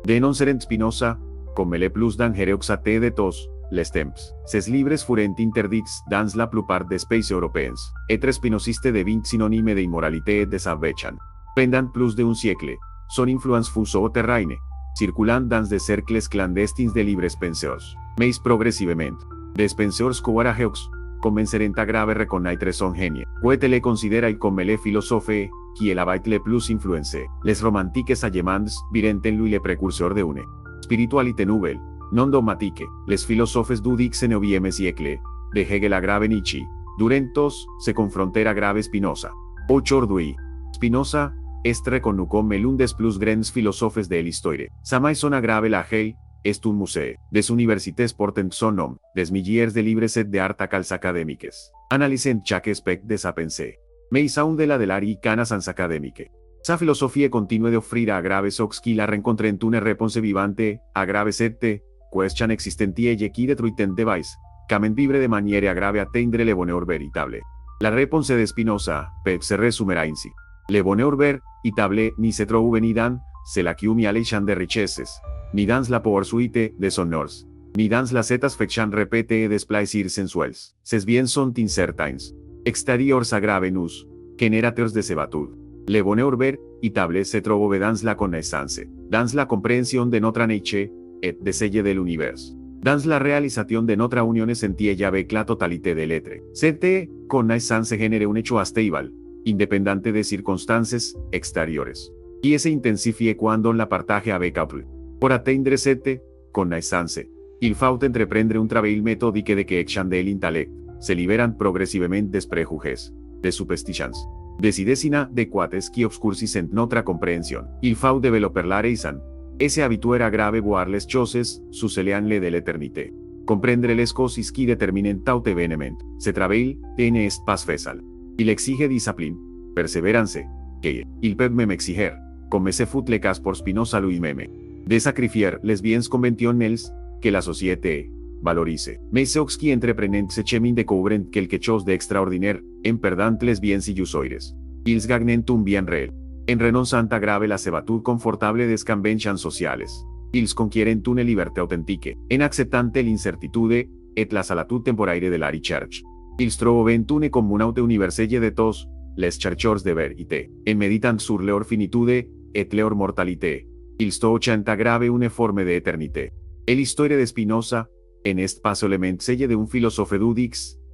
dénoncèrent Spinoza, comme le plus dangereux de tous, les temps, ses libres furent interdits dans la plupart des pays européens, etre spinosiste devint synonyme de immoralité et de salvation. Pendant plus d'un siècle, son influence fut au terrain, circulant dans des cercles clandestins de libres penseurs. Mais progressivement, des penseurs courageosos comenceren a grave reconnaître son génie. Goethe le considera comme le philosophe qui avait le plus influencé. Les romantiques allemands virent en lui le précurseur de une spiritualité nouvelle, non dogmatique. Les philosophes du XIX siècle, de Hegel a grave Nietzsche, durant tous se confrontèrent a grave Spinoza. Aujourd'hui, Spinoza est reconnu comme l'un des plus grands philosophes de l'histoire. Sa maison a grave la Hegel est un museu. Des universités porten son nom, des milliers de livres et d'art als acadèmiques. Analysent chaque aspect de sa pensée. Mais aún de la de l'art i cana sans acadèmique. Sa filosofia continue d'offrir a graves ocs qui la rencontrent une réponse vivante, a grave sette, question existentielle qui detruiten device, camen vivre de manière a grave atteindre le bonheur véritable. La réponse de Spinoza peut se résumer ainsi. Le bonheur véritable ni se trouve ni dans c'est la qui aleixan de richesses, ni dans la poursuite des honneurs, ni dans la satisfaction répétée des plaisirs sensuels. Ses biens sont incertains, exteriors a grave nus, generateurs de sabatud. Le bonheur véritable se trouve dans la connaissance, dans la compréhension de notre nature et de celle de l'univers, dans la réalisation de notre union sentielle avec la totalité de l'être. Cette connaissance génère un hecho stable, independente de circonstances exteriores, y se intensifie cuando la partage avec autrui. Pour atteindre cette connaissance, il faut entreprendre un travail méthodique de correction de l'intellect, se liberan progressivement des préjugés, des superstitions, des idées inadequates qui obscurcissent notre compréhension. Il faut développer la raison, et se habituer a grave voir les choses sous l'éangle de l'éternité. Comprendre les causes qui déterminen tout événement. Ce travail n'est pas facile. Il exige discipline, persévérance, que il peut même exiger, comme se fut le cas pour Spinoza lui-même, de sacrifier les biens conventionnels que la société valorise. Mais ceux qui entreprenen ce chemin découvrent quelque chose d'extraordinaire en perdant les biens illusoires. Ils gagnent un bien réel, en renonçant a grave la sabatud confortable des conventions sociales. Ils conquieren une liberté authentique, en acceptant l'incertitude et la salatud temporaire de la recherche. Ils trouvent une communauté universelle de tous les chercheurs de vérité, en meditant sur leur finitude et leur mortalité. Ils touchent a grave une forme d'éternité. L'histoire de Spinoza en est pas seulement celle d'un philosophe du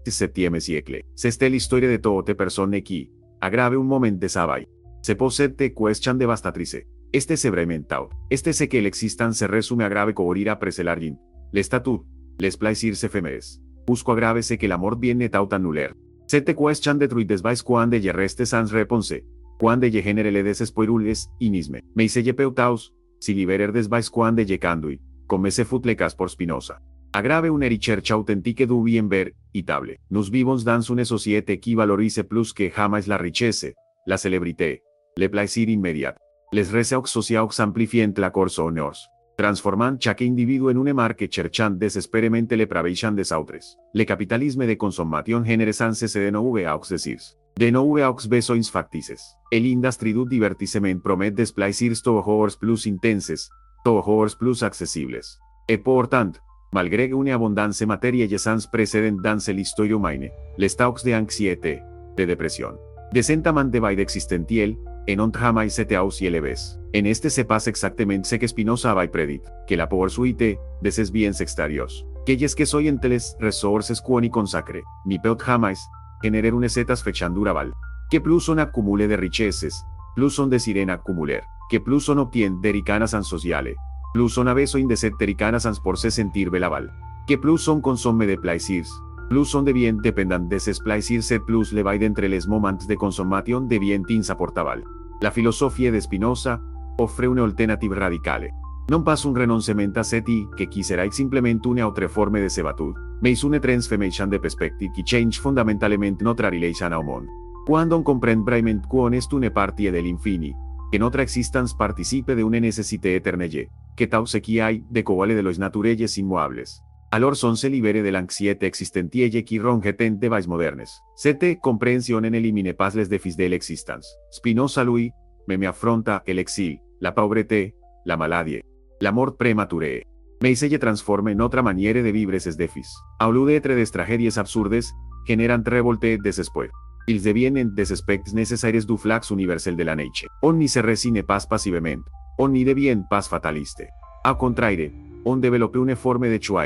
XVIIe siècle. C'est l'histoire de toute personne qui, a grave un moment de sa vie, se pose cette question devastatrice. Este se brementau. Este se que l'existence se resume a grave cobrir après l'argent, l'estatut, les plaisirs éphémères. Busco a grave se que la mort viene tout annuler. Cette question détruit des vais quand je reste sans réponse, quand je génère les desespoirules inisme. Mais se je peutaus, si liberer des vais quand je candui, comme se fut le cas pour Spinoza. A grave une recherche authentique du bien véritable. Nous vivons dans une société qui valorise plus que jamais la richesse, la célébrité, le plaisir immédiat. Les réseaux sociaux amplifient la course aux honneurs, transformant chaque individu en une marque cherchant desesperadament le pravation des autres. Le capitalisme de consommation génère sans cesse de nouveaux désirs, de nouveaux besoins factices. L'industrie du divertissement promet des plaisirs toujours plus intenses, toujours plus accessibles. Et pourtant, malgré une abondance matérielle sans précédent dans l'histoire humaine, les taux d'anxiété, de dépression, de sentiment de vide existentiel, en ont jamais été aussi élevés. En este se passe exactement ce que Spinoza avait prédit, que la poursuite de ses biens exteriors, que es que soy entre les ressources qu'on y consacre, ni peut jamais generar une satisfaction durable, que plus on accumule de richesses, plus on désire accumuler, que plus on obtient de ricanas sociale, plus on a besoin de cette ricanas pour se sentir velable, que plus on consomme de plaisirs, plus on devient dependant de ces plaisirs et plus le vide entre les moments de consommation devient insoportable. La filosofia de Spinoza offre une alternative radicale. Non pas un renoncement a cette que qui sera simplement une autre forme de sabatud, mais une transformation de perspective qui change fondamentalement notre relation au monde. Quand on comprend vraiment qu'on est une partie de l'infini, que notre existence participe de une nécessité éternelle, que tout ce qui hay de cobale de los naturelles immuables. Alors on se libere de l'anxiété existentielle qui ronge tant de vies modernes. Cette compréhension en elimine pas les défis de l'existence. Spinoza lui, me affronta l'exil, la pauvreté, la maladie, la mort prématurée. Meiselle transforma en otra maniera de vivres es defis. Aulude entre des tragedies absurdes, generan revolte desespoir. Ils devienen des aspects necessaires du flax universel de la nature. On ni se resine pas passivement. On ni devient pas fataliste. A contraire, on développe une forme de choix.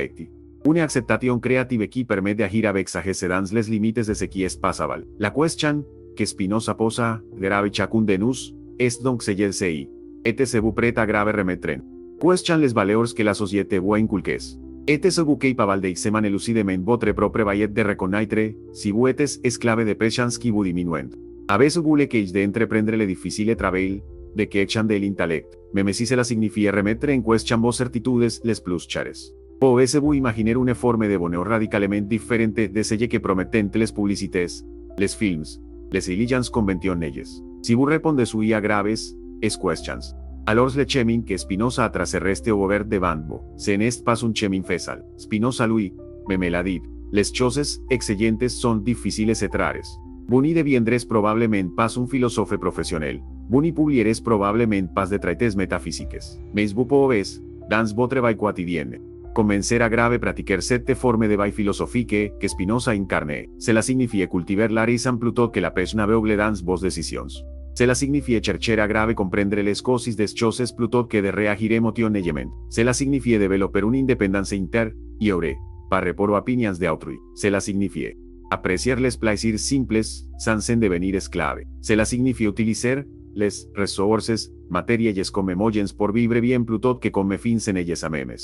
Une acceptation creative qui permet d'agir avec sagesse dans les limites de ce qui est passable. La question que Spinoza posa, grave chacun de nous, est donc celle-ci. Êtes-vous prêt à grave remettre? Question les valeurs que la société vous inculques. Êtes-vous capable d'examiner lucidement votre propre vallet de reconnaître si vous êtes esclave de patience qui vous diminuent? Avez-vous le courage d'entreprendre le difficile travail de question de l'intellect, même si cela signifie remettre en question vos certitudes les plus chères? Pouvez-vous imaginer une forme de bonheur radicalement différente de celle que promettent les publicités, les films, les religions conventionelles? Si vous répondez oui à graves questions, alors le chemin que Spinoza a tracé reste au govern devant vous. Ce n'est pas un chemin faisal. Spinoza lui, me l'a dit, les choses excellentes sont difficiles et rares. Vous n'y deviendrez probablement pas un philosophe professionnel. Vous n'y publierez probablement pas de traités métaphysiques. Mais vous pouvez, dans votre travail quotidien, comencer à grave pratiquer cette forme de vie philosophique que Spinoza incarne. Cela signifie cultiver la raison plutôt que la passion aveugle dans vos décisions. Cela signifie chercher à grave comprendre les causes des choses plutôt que de réagir émotionnellement. Cela signifie développer une indépendance intérieure, par rapport aux opinions d'autrui. Cela signifie apreciar les plaisirs simples, sans en devenir esclave. Cela signifie utiliser les ressources matérielles comme moyens pour vivre bien plutôt que comme fins en elles mêmes.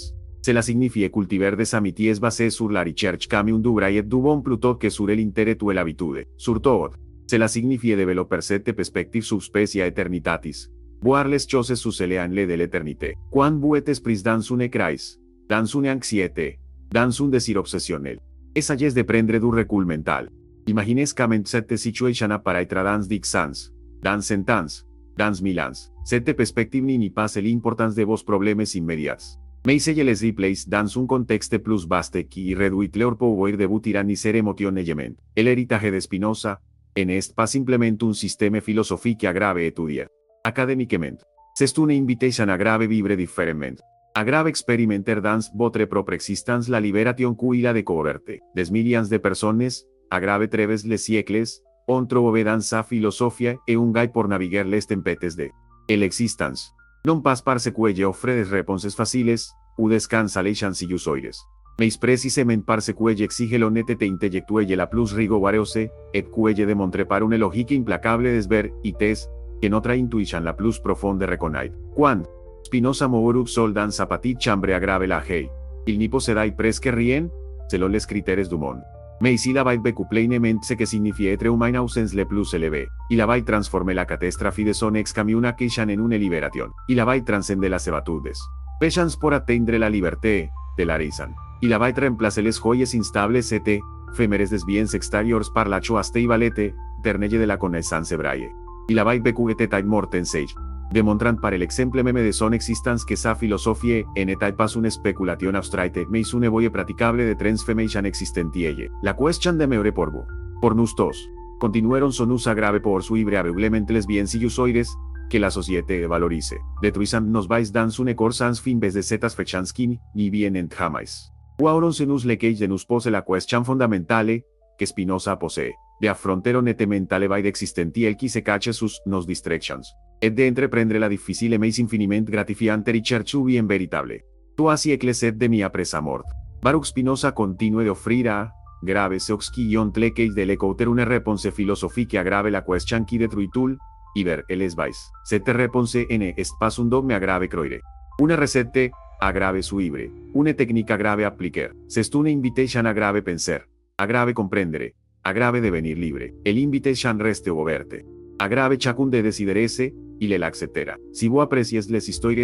Cela signifie cultiver des amitiés basées sur la recherche comme un du et du bon plutôt que sur l'intérêt ou l'habitude. Surtout, cela signifie développer cette perspective subspecia eternitatis. Voir les choses sous en le de l'éternité. Quand vous êtes pris dans une crise, dans une anxiété, dans un désir obsessionnel, essayez de prendre du recul mental. Imaginez comment cette situation apparaîtra dans 10 ans, dans 100 ans, dans 1000 ans. Cette perspective n'y pas l'importance de vos problèmes immédiats. Mais se les replace dans un contexte plus vaste qui réduit leur pouvoir de vous tyranniser émotionnellement. El héritage de Spinoza n'est pas simplement un système philosophique à grave étudier académiquement. C'est une invitation à grave vivre différemment. À grave expérimenter dans votre propre existence la libération qui la découverte. Des millions de personnes, à grave travers les siècles, ont trouvé dans sa philosophie et un guide pour naviguer les tempêtes de l'existence. Non pas parce que ella offre des réponses faciles, ou descansa les chancillosoires. Mais precisement parce que ella exige l'honnêteté intellectuelle la plus rigoureuse, et que ella démontre par une logique implacable des verités, que notre intuition la plus profonde reconnaît. Quand Spinoza mourut sol dans sa petite chambre à grave la hei, il n'y possédait presque rien, selon les critères du monde. Mais ici la vaille vécu pleinement ce que signifie être humain au sens le plus élevé, il la vaille transformer la catastrophe de son ex comme una queixa en une libération, il la vaille transcender las habitudes. Patience pour atteindre la liberté, de la raison. Il la vaille remplacer les joies instables et éphémères des biens extérieurs par la joie stabilité, éternelle de la connaissance vraie. Il la vaille vécu était mort en sage, démontrant par l'exemple même de son existence que sa philosophie n'était pas une spéculation abstraite, mais une voie praticable de transformation existentielle. La question demeure pour vous. Pour nous tous, continuaron son uso grave pour suivre aveuglement les biens illusoires que la société valorise, détruisant nos vais dans une course sans fin vez de cetas fechans qui ni vienen jamais. Ouauron-se nous le queix de nous pose la question fondamentale que Spinoza posee, de affronter honnêtement le vaide existentiel qui se cache sus nos distractions, et de entreprendre la difficile mais infiniment gratifiante recherche du bien véritable. Trois siècles et demi après mort. Baruch Spinoza continue d'offrir a graves aux qui ont le queix de l'écouter une réponse philosophique à grave la question qui détruit tout, Iber el esbais. Cette réponse est pas un dogme à grave croire. Une recette à grave suivre. Une technique à grave appliquer. C'est une invitation à grave penser. À grave comprendre. À grave devenir libre. El invitation reste ouverte. À grave chacun de deciderese, il l'acceptera. Si vous appréciez les histoires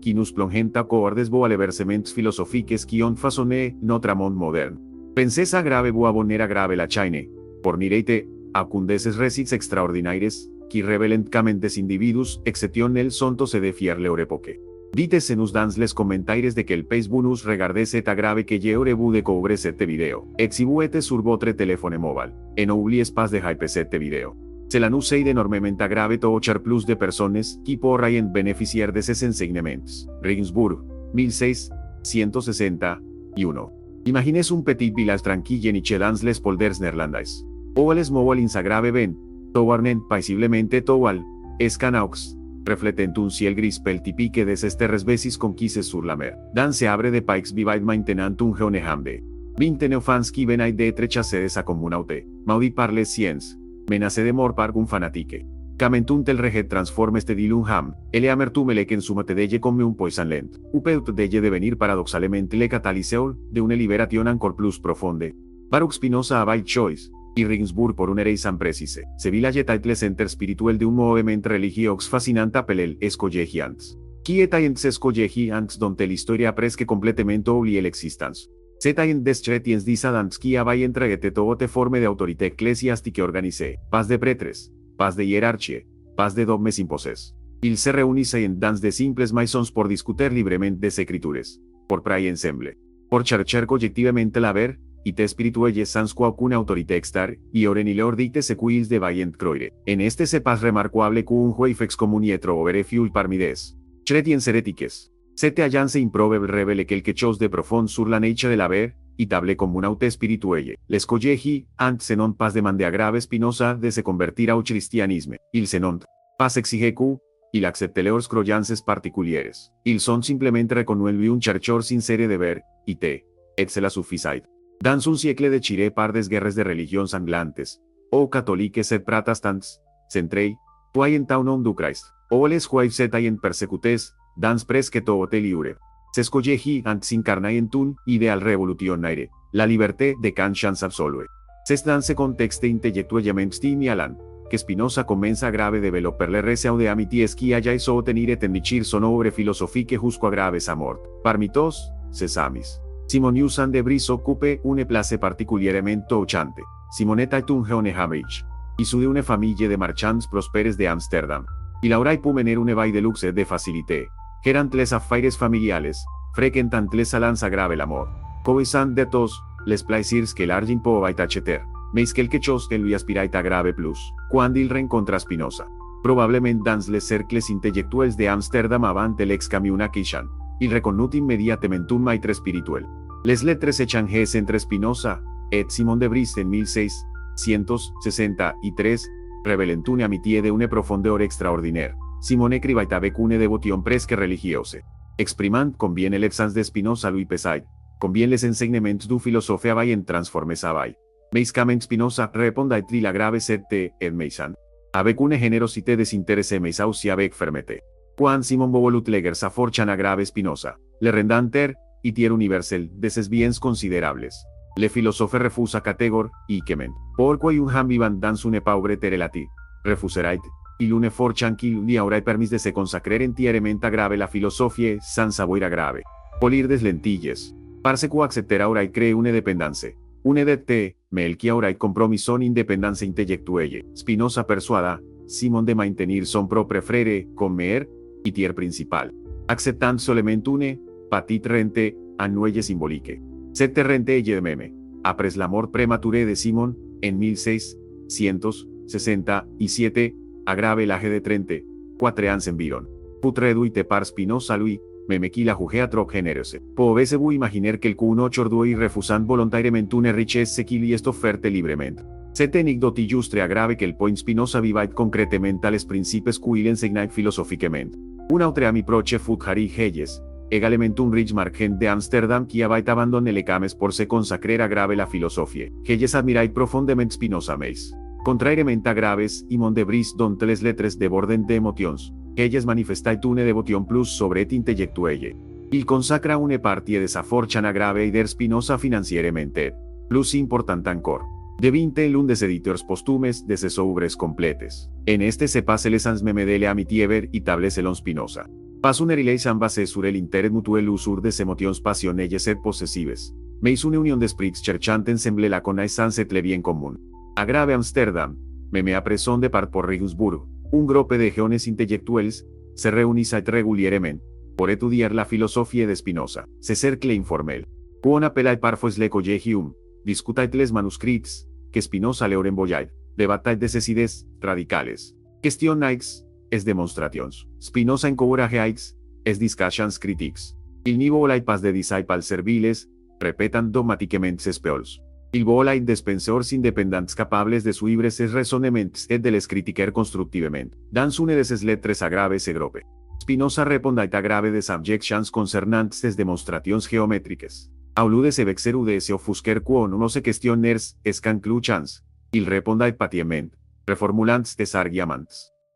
qui nous plongent à coordes vos aleversements philosophiques qui ont façonné notre monde moderne. Pensez à grave vous abonner à grave la chaîne. Por nirete, a cundeses récits extraordinaires, qui révèlent comment des individus exceptionnels sont se de fier leur époque. Dites-nous dans les commentaires de quel pays vous nous regardez cet grave que j'aurais-vous découvrir cette vidéo. Et si vous êtes sur votre téléphone mobile, et n'oubliez pas de hyper cette vidéo. Cela nous aide énormément à grave toucher plus de personnes qui pourraient bénéficier de ces enseignements. Regensburg, 1600. 161. Imagines un petit village tranquille en dans les polders neerlandais. O les mou l'insagrave ben, towarnen paisiblemente towal, escanaux, refletent un ciel gris pel tipique des esterres besis conquises sur la mer. Dan se abre de paix vivait maintenant un geonehambe. 20 neofans qui venait d'être chassés a communaute, maudit par les sciences, menacé de mort par un fanatique. Camentun tel reget transforme este dilunham, ele amertum eleken sumate delle come un poison lent, upeut delle devenir paradoxalmente le catalyseur de una liberación ancor plus profonde. Baruch Spinoza by choice, y Regensburg por un reason precise, Sevilla jetait le center spirituel de un moviment religiox fascinant appelel escollegiants. Qui etaient escollegiants dont l'historia presque completamente oublie l'existence. Zetaient des chrétiens dissidents qui avaient entregué toute forme d'autorité ecclésiastique organisée, pas de prêtres, pas de hiérarchie, pas de dogmes imposés. Ils se réunissaient dans de simples maisons pour discuter librement des écritures, pour prier ensemble, pour chercher collectivamente la ver, et espirituelles sans aucune autorité externe, y oren y leur dicte sequils de vaillant croire. En este se pas remarquable qu'un juif excommunié trouvere fiul parmi des chrétiens hérétiques. Cette agence improbable révèle quelque chose de profond sur la nature de la ver, y table communaute spirituelle. Les collegi, ant se non pas demander a grave Spinoza de se convertir au christianisme, il se non pas exige que, il accepte leurs croyances particulières. Ils sont simplement reconnues un chercheur sincere de ver, y te, et cela suffisait. Dans un siècle de chiré par des guerres de religions sanglantes, o catholiques et protestants, centrei, voyant un nom du Christ, o les juifs etaient persecutes, dans presque tout liure. S'escollegi ant s'incarnait en un ideal revolutionnaire, la liberté de conscience absolue. C'est dans ce contexte intellectuellement stimulant, que Spinoza commença a grave développer le réseau d'amitiés qui allait soutenir et enrichir son œuvre philosophique jusqu'à grave sa mort. Parmi tous, ses amis. Simonius de Bris occupe une place particulièrement touchante. Simonetta est un geonehamich, issu d'une famille de marchands prosperes de Amsterdam. Il aurait pu mener une vie de luxe et de facilité. Gerant les affaires familiales, frequentant les salons a grave la mort. Coisant de tous, les plaisirs que l'argent pouvait acheter, mais quelque chose que lui aspirait a grave plus, quand il rencontra Spinoza. Probablement dans les cercles intellectuels de Amsterdam avant l'excommunication, il reconnut immédiatement un maître spirituel. Les lettres échangées entre Spinoza et Simon de Bris en 1663 révèlent une amitié de une profondeur extraordinaire. Simon écrivait avec une dévotion presque religieuse. Exprimant combien l'absence de Spinoza lui pesait, combien les enseignements du philosophe avaient transformé sa vie. Mais quand Spinoza répondait la grave certé et maison, avec une générosité désintéressée mais aussi avec fermeté. Quand Simon voulut leguer sa fortune a grave Spinoza, le rendant y tiers universel de ses biens considerables. Le philosophe refusa catégoriquement. Pourquoi un homme vivant dans une pauvreté relative refuserait il une fortune qui lui aurait permis de se consacrer entièrement a grave la philosophie sans savoir a grave. Polir des lentilles. Parce que accepter aurait créé une dépendance. Une dette, mais qui aurait compromis son indépendance intellectuelle. Spinoza persuada Simon de maintenir son propre frère comme maire y tiers principal. Acceptant seulement une petite rente annuelle symbolique. Cette rente est de meme. Après la mort prématurée de Simon, en 1667, agrave l'âge de 34 ans environ. Put réduite par Spinoza lui, meme qui la jugea trop généreuse. Pouvez-vous imaginer quelqu'un aujourd'hui refusant volontairement une richesse qui lui est offerte librement. Cette anecdote illustre a grave quel point Spinoza vivait concrètement les principes qu'il enseignait philosophiquement. Un autre ami proche fut Harry Hayes, également un riche marchand de Amsterdam qui avait abandonné les cames pour se consacrer a grave la philosophie. Hayes admirait profondément Spinoza mais. Contrairement a graves, Simon de Bris dont les lettres deborden d'émotions, Hayes manifestait une dévotion plus sobre et intellectuelle. Il consacra une partie de sa fortune a grave et der Spinoza financierement. Plus important encore. Devinte l'un des éditeurs posthumes de ses œuvres complètes. En este se passe les ans meme de l'amitié ver y table selon Spinoza. Pas une relation basée sur l'intérêt mutuel usur des émotions passionnelles et possessives, mais une union d'esprits cherchant ensemble la connaissance et le bien commun. A grave Amsterdam, meme a pression de part por Regensburg, un groupe de jeunes intellectuels se réunissait régulièrement pour étudier la philosophie de Spinoza. Ce cercle informel, qu'on appelait parfois le collegium, discutait les manuscrits que Spinoza leur envoyait, debatait de ses idées radicales, questionnait es demonstrations. Spinoza encourageait es discussions critiques. Il ni volai pas de disciples serviles, repetan dogmaticamente ses peols. Il volai defensors independents capables de suivre ses raisonnements et de les critiquer constructivement. Dans une de ses lettres agraves e grope. Spinoza respondait a grave des objections concernant ses demonstracions geomètriques. Auludes e vexerudes e ofusquer quon uno se questioners es conclusions. Il respondait patiement, reformulant des arguments.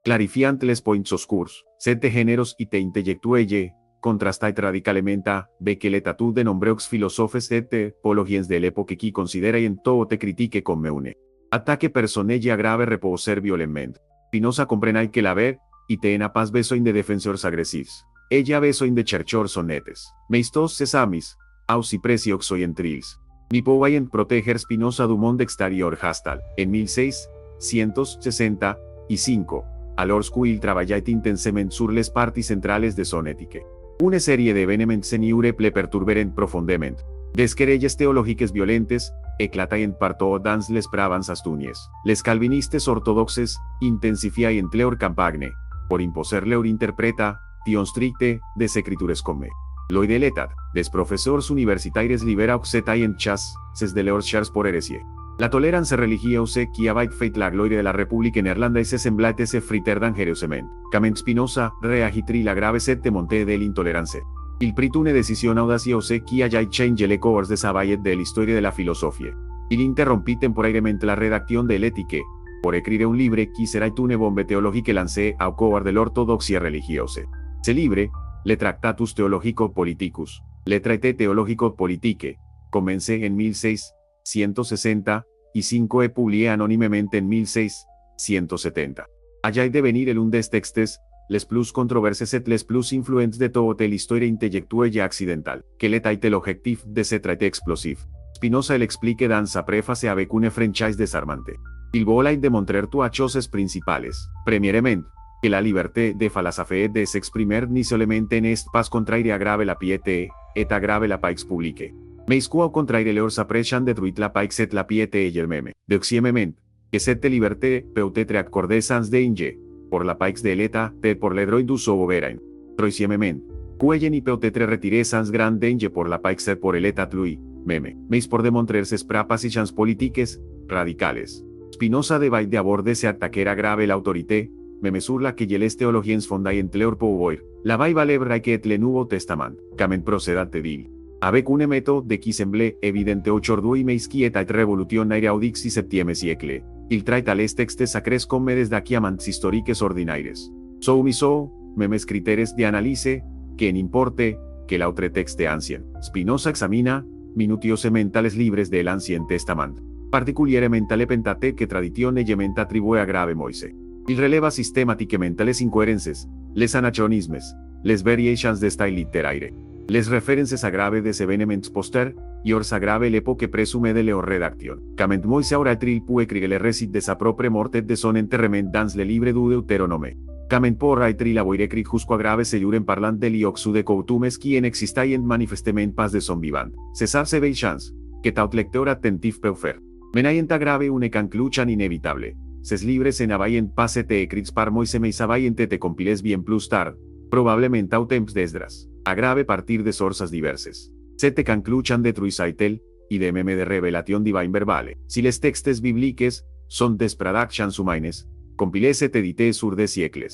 Clarifiant les points oscurs, set de géneros y te intellectuelle, contrastait radicalment que l'etatud de nombreux filosofes et teologiens de l'époque qui consideraient tout te critique comme une ataque personnel grave reposer violemment. Spinoza comprenait que l'aver, y tena pas besoin de defensors agressifs. Ella besoin de cherchors honetes. Meistos ses amis, aus y preciox soy entrils. Ni povaient proteger Spinoza du monde exterior hostile. En 1665, alors qu'il travaillait intensément sur les parties centrales de son éthique. Una serie de événements en Europe le perturberen profondément. Des querelles teológiques violentes eclataient partout dans les provinces astunies. Les calvinistes ortodoxes intensifiaient leur campagne por imposer leur interpretación stricte des écritures comme l'oideletad des professors universitaires libera en chas ses de leurs chars por heresie. La tolérance religieuse qui avait fait la gloire de la République néerlandaise semblait se friter dangerosement. Cament Spinoza reagitri la grave set de monte de l'intolérance. Il prit une décision audacieuse qui allait changer les cours de sa de l'histoire de la philosophie. Il interrompit temporairement la rédaction de l'éthique, por écrire un livre qui serait une bombe théologique lancée au cœur de l'orthodoxie religieuse. Ce livre, le Tractatus Theologico-Politicus, le Traité théologico-politique, commencé en 1665 et publié anónimement en 1670. Allait devenir l'un des textes, les plus controverses et les plus influents de toute l'histoire intellectuelle occidentale, quel était l'objectif de ce traité explosif. Spinoza l'explique dans sa préface avec une franchise desarmante. Il volait démontrer trois choses principales. Premièrement, que la liberté de philosophie de s'exprimer ni seulement n'est pas contraire grave la piété, et grave la paix publique. Mais qu'au contraire leurs apprêchant détruit la paix et la piété elle-même. Deuxièmement, que cette liberté peut être accordée sans danger, pour la paix de l'État, et pour le droit du souverain. Troisièmement, qu'elle n'y peut être retirée sans grand danger pour la paix et pour l'État lui-même, mais pour démontrer ses propositions politiques radicales. Spinoza devait d'aborder se attaquer a grave l'autorité, même sur la que les théologiens fondaient leur pouvoir, la Bible hébraïque et le Nouveau Testament, cament procedat de dir. Avec une méthode qui semblait évidente aujourd'hui mais qui était révolutionnaire au XVIIe siècle. Il traita les textes sacrés comme des documents historiques ordinaires. Soumiso, même critères d'analyse, que n'importe que l'autre texte ancien. Spinoza examina minutiosement les livres de l'Ancien Testament, particulièrement le Pentateuque tradition élément attribué a grave Moïse. Il releva systématiquement les incohérences, les anachronismes, les variations de style littéraire, les références a grave des événements posters, et ors a grave l'époque présumée de leur rédaction. Cament Moïse aura-t-il pu écrire le récit de sa propre mort et de son enterrement dans le livre du Deutéronome. Cament pourra-t-il avoir écrit jusqu'à grave selluren parlant de l'ioxu de coutumes qui en existaient manifestement pas de son vivant. César Seveillans, que tout lecteur attentif peut faire. Menayent a grave une conclusion inevitable. Ses livres en avaient pas été écrits par Moïse mais avaient été compilés bien plus tard, probablement au temps d'Esdras, a grave partir de sources diverses. Cette conclusion détruisait-elle, y de même de révélation divine verbale, si les textes bibliques sont des productions humaines, compilés et édités sur des siècles,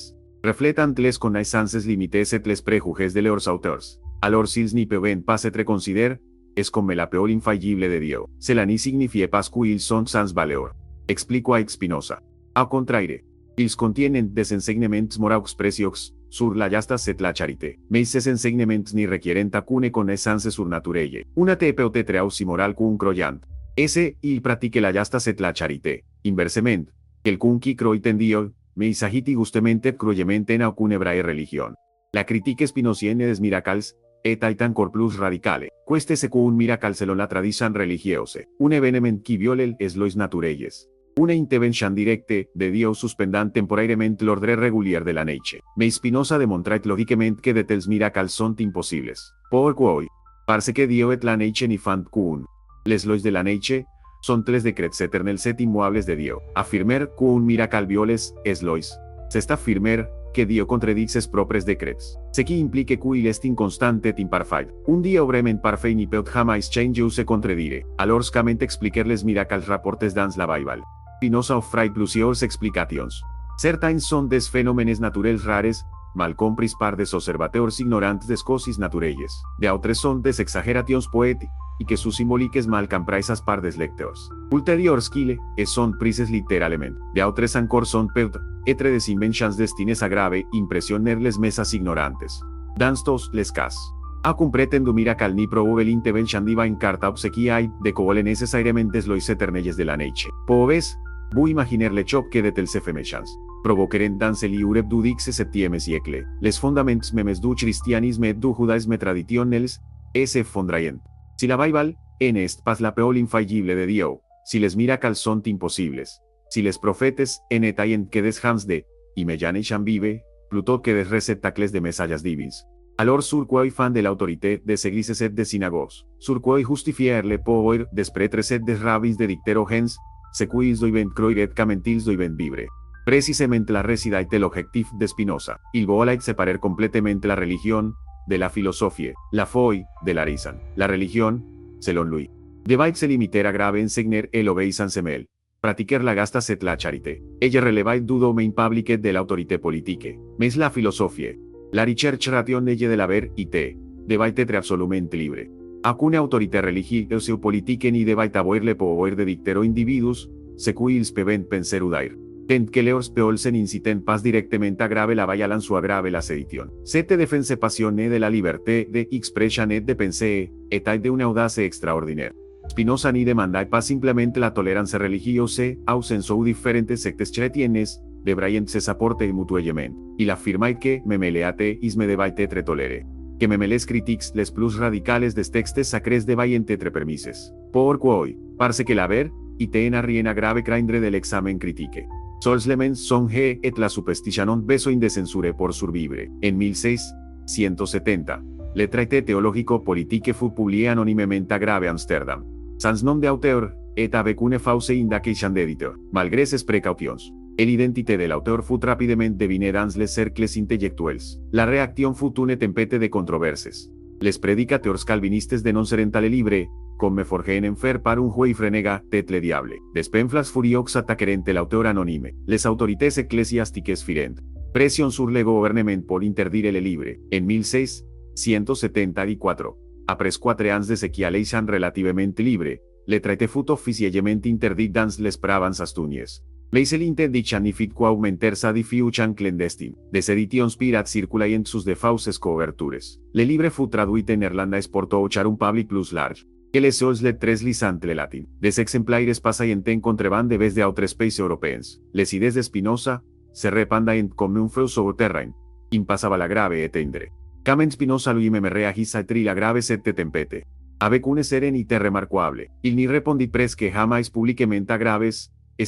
reflétant les connaissances limitées et les préjugés de leurs auteurs. Alors s'ils n'y peuvent pas être considérés, es comme la peor infaillible de Dieu. Cela ni signifie pas qu'ils sont sans valeur. Expliquait Spinoza. Au contraire, ils contiennent des enseignements moraux précieux sur la justice et la charité. Mais ces enseignements ni requieren aucune connaissance surnaturelle. Una te peut être aussi moral qu'un croyant. Ese, il pratique la justice et la charité. Inversement, quelqu'un qui croit en Dieu, mais s'agit justement croyement en aucune vraie religion. La critique spinozienne des miracles est encore plus radicale. Queste secoun miracle selon la tradition religieuse. Un événement qui viole les lois naturelles. Una intervention directe de Dieu suspendant temporairement l'ordre régulier de la nature. Mais Spinoza démontrait logiquement que de tels miracles sont impossibles. Pourquoi? Parce que Dieu et la nature n'y font qu'un. Les lois de la nature sont les decrets éternels et immuables de Dieu. Affirmer qu'un miracle viole es lois. C'est affirmer que dio contradixes propres decrets. Ce qui implique qu'il est inconstante imparfait. Un dia obrement parfait ni peut jamais change ou se contradire. Alors cament expliquer-les miracles rapportes dans la Bible. Spinoza offrait plusieurs explications. Certains són des fenòmenes naturals rares, mal compris par des observators ignorants des causes naturelles. D'altres són des exageracions poètiques, i que sus simboliques mal compreses par des lectors. Ulteriors quile, són prises literalment. D'altres ancor són peut etre des invencions destines a grave impressioner les mesas ignorantes. Dans tots les cas. A compreten du miracle ni provoque l'intervention divine carta obsequiai de quale necessàriament des lois eternelles de la neige. Poves, vull imaginer le xoc que de tels efemeixans. Provoqueren dans el iureb du dixe septième siècle. Les fondaments memes du cristianisme et du judaisme traditionnels se fondraient. Si la Bible est pas la parole infallible de Dieu, si les miracles sont impossibles, si les profetes etaient que des hands de, i mejaneixen vive, plutôt que des receptacles de messages divins. Alors sur quoi fan de l'autorité des églises et des synagogues, sur quoi justifier le pouvoir des prêtres et des rabbis de dicter aux gens, ce qu'ils doivent croire et comment ils doivent vivre. Precisement la résidait l'objectif de Spinoza. Il voulait séparer complètement la religion de la philosophie, la foi de la raison. La religion, selon lui, devait se limiter à grave enseigner et l'obéissance semel, pratiquer la gasta et la charité. Ella relevait du domaine public de l'autorité politique. Mais la philosophie, la recherche rationnelle de la vérité, devait être absolument libre. Aucune autorité religieuse ou politique ni devait avoir le pouvoir de dicter aux individus ce qu'ils peuvent penser ou dire. Tant que leurs peolsen inciten pas directement a grave la violence ou a grave la sedition. Cette défense passionnée de la liberté d'expression et de penser était d'une audace extraordinaire. Spinoza ni demandait pas simplement la tolérance religieuse, au sens où différentes sectes chrétiennes devraient se supporter mutuellement. Il affirmait que même l'athéisme devait être toléré. Que même les critiques les plus radicales des textes sacrés devaient être permises. Pourquoi? Parce que la vérité n'a rien à grave craindre de l'examen critique. Sols les mens songe et la superstition ont besoin de censure pour survivre. En 1670, le traité théologico-politique fut publié anonymement à Grave Amsterdam. Sans nom d'auteur, et avec une fausse indication d'éditeur. Malgré ces précautions, l'identité de l'auteur fut rapidement devinée dans les cercles intellectuels. La réaction fut une tempête de controverses. Les prédicateurs calvinistes dénoncèrent le livre, comme forgent en fer par un juez renega, tet le diable. Des pamphles furieux attaquèrent l'auteur anonyme. Les autorités ecclésiastiques firent pression sur le gouvernement pour interdire le livre. En 1674, après 4 ans de sequialisation relativement libre, le traité fut officiellement interdit dans les provinces astunies. Mais l'interdiction ne fit qu'augmenter sa diffusion clandestine. Des éditions pirates circulaient sus de fausses couvertures. Le livre fut traduit en néerlandès pour touchar un public plus large. Que les sols lettres lisant le latin. Des exemplaires passaient en contraband de vez de autres pays européens. Les idees de Spinoza se repandaient comme un feu sur terrain. Impasaba la grave et tendre. Quand Spinoza lui-même réagissa à la grave cette tempête. Avec une sérénité remarquable, il n'y répondit presque jamais publiquement à graves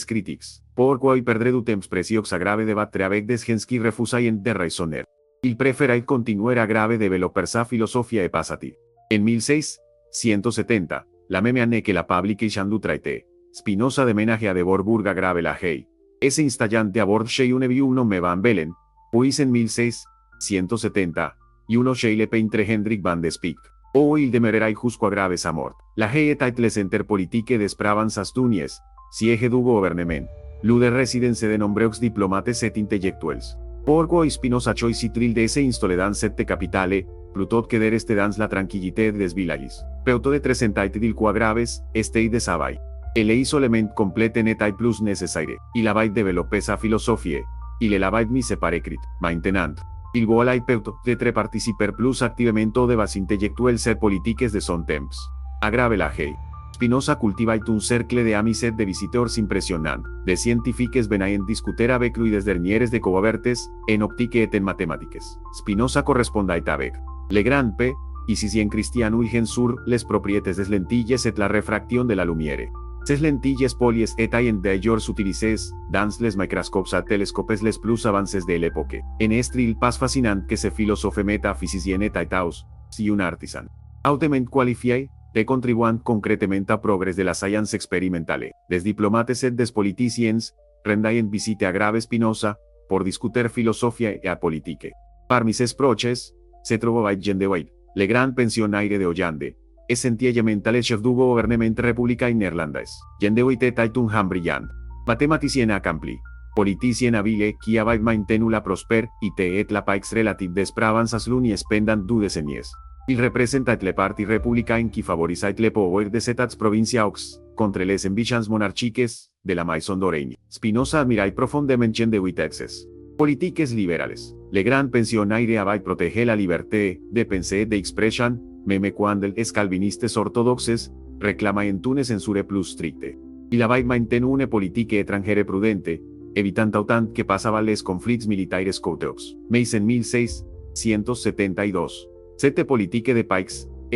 critiques. Pourquoi perdre du temps précieux à grave débattre avec des gens qui refusaient de raisonner. Il préférait continuer à grave développer sa philosophie et passative. En 1670, la même année que la publication du traité, Spinoza déménage à de Borburg à grave la Haye. Ese installant à bord chez une viu nommé Van Bellen, puis en 1670, y uno chez le peintre Hendrik van de Spijk. Il demeurera jusqu'à grave sa mort. La Haye était le centre politique des provinces astunies, siège du gouvernement. L'u de résidence de nombreux diplomates et intellectuels. Pourquoi Spinoza choisit de ese installer dans cette capitale, plutôt que de rester dans la tranquillité des villages. Peuto de presentait il qua graves, estei de savai. El isolement complet n'était plus nécessaire. Il avait développé sa philosophie. Il l'avait mise par écrit. Maintenant, il voulait peuto d'être participer plus activement aux débats intellectuels et politiques de son temps. A grave la Haye. Spinoza cultivait un cercle d'amisset de visiteurs impressionnant. De scientifiques venaient discuter avec lui des dernières découvertes en optique et en mathématiques. Spinoza correspondait avec le grand P, ici en cristiano y sur les propriétés des lentilles et la refracción de la lumière. Ces lentilles polies étaient d'ailleurs utilisées dans les microscopes à télescopes les plus avancés de l'époque. En il pas fascinant que ce philosophe métaphysicien était si un artisan. Hautement qualifié, de contribuant concretament a progrés de la science experimentale. Des diplomates et des politiciens rendaient visite a grave Spinoza, por discutir filosofia e politique. Parmi ses proches, se trobava Gendeweit, le gran pensionaire de Hollande, essentiellement le chef du gouvernement républicain néerlandais. Gendeweit était un homme brillant, mathématicien accompli, politicien habile qui avait maintenu la prospérité et la paix relative des provinces l'unies pendant 2 décennies. Il représentait le parti républicain qui favorisait le pouvoir des États provinciaux contre les ambitions monarchiques de la Maison d'Orange. Spinoza admirait profondément Gendeweit politiques libérales. Le grand pensionnaire avait protégé la liberté de pensée et d'expression, même quand les calvinistes orthodoxes reclamaient une censure plus stricte. Il avait maintenu une politique étrangère prudente, evitant autant que passava les conflits militaires coûteux. Mais en 1672, cette politique de paix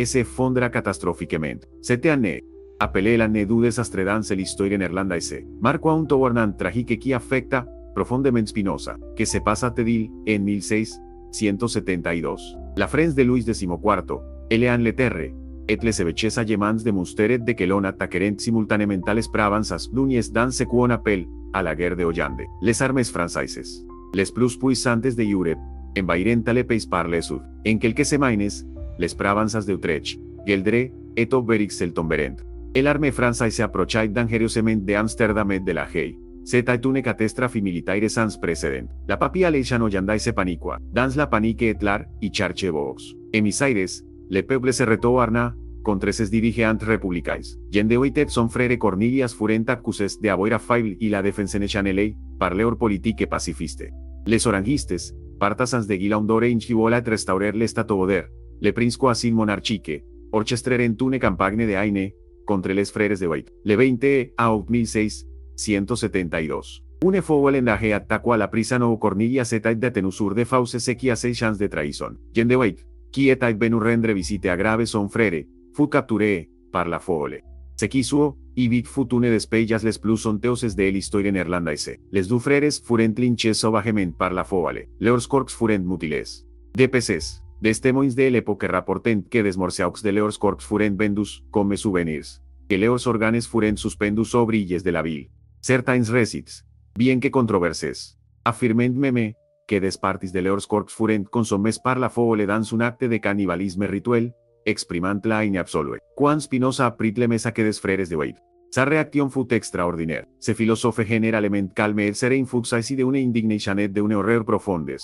s'effondra catastrophiquement. Cette année, appelée l'année du désastre dans l'histoire néerlandaise, marqua un tournant tragique qui affecta profondément Spinoza, que se passa a dir en 1672. La France de Louis XIV, en Leterre, et les évêches allemands de Münster de que l'on attaqueren simultanément les provinces l'unies dans ce qu'on appelle à la guerre de Hollande. Les armes françaises, les plus puissantes de Europe, envairent le pays par le sud. En quelques semaines, les provinces d'Utrecht, Geldre et Oberix el tomberen. L'armée française approchait dangereusement d'Amsterdam et de La Haye. C'était une catastrophe militaire sans précédent. La population hollandaise paniqua, dans la panique et l'art y charge vox. Emissaires, le peuple se retourna contre ses dirigeants républicains. Gendeweit et son frère Cornelius furent accusés d'avoir affaibli la défense nationale par leur politique pacifiste. Les orangistes, partisans de Guillaume d'Orange qui voulaient restaurer l'état poder, le prince quasi monarchique, orchestrèrent une campagne de haine contre les frères de White. Le 20 août 1672. Un fou holandage atacó a la prison où Cornelius était détenu sur de fausses accusations de trahison. Gendeweit, qui était venu rendre visite à grave son frère, fut capturé par la foule. Ce qui suo, y vit fut une des pellas les plus honteuses de l'histoire néerlandaise. Les deux frères furent lynchés sauvagement par la foule. Leurs corps furent mutilés. De peces, des témoins de l'époque rapportent que des morceaux de leurs corps furent vendus comme souvenirs, que leurs organes furent suspendus aux brilles de la ville. Certains récits, bien que controversés, affirment même que des parties de leurs corps furent consommés par la foule dans un acte de cannibalisme rituel, exprimant la haine absolue. Quand Spinoza apprit le messages des frères de White, sa réaction fut extraordinaire. Ce philosophe généralement calme et serein fut saisi d'une indignation et d'une horreur profondes.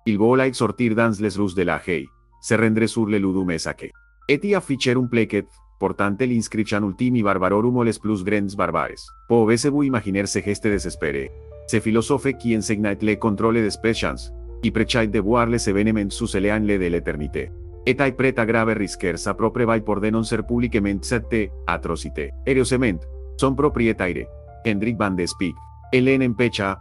Il voulait sortir dans les rues de La Haye, se rendre sur le lieu du massacre, et y afficher un plaquet portant l'inscription ultime barbarorum les plus grands barbares. Pouvez-vous imaginer ce geste désespéré? Ce philosophe qui enseignait le contrôle des passions, y prêchait de voir les événements sous l'élan de l'éternité, était prêt à grave risquer sa propre vie pour dénoncer publiquement cette atrocité. Heureusement, son propriétaire, Hendrik van de Speyk, l'empêcha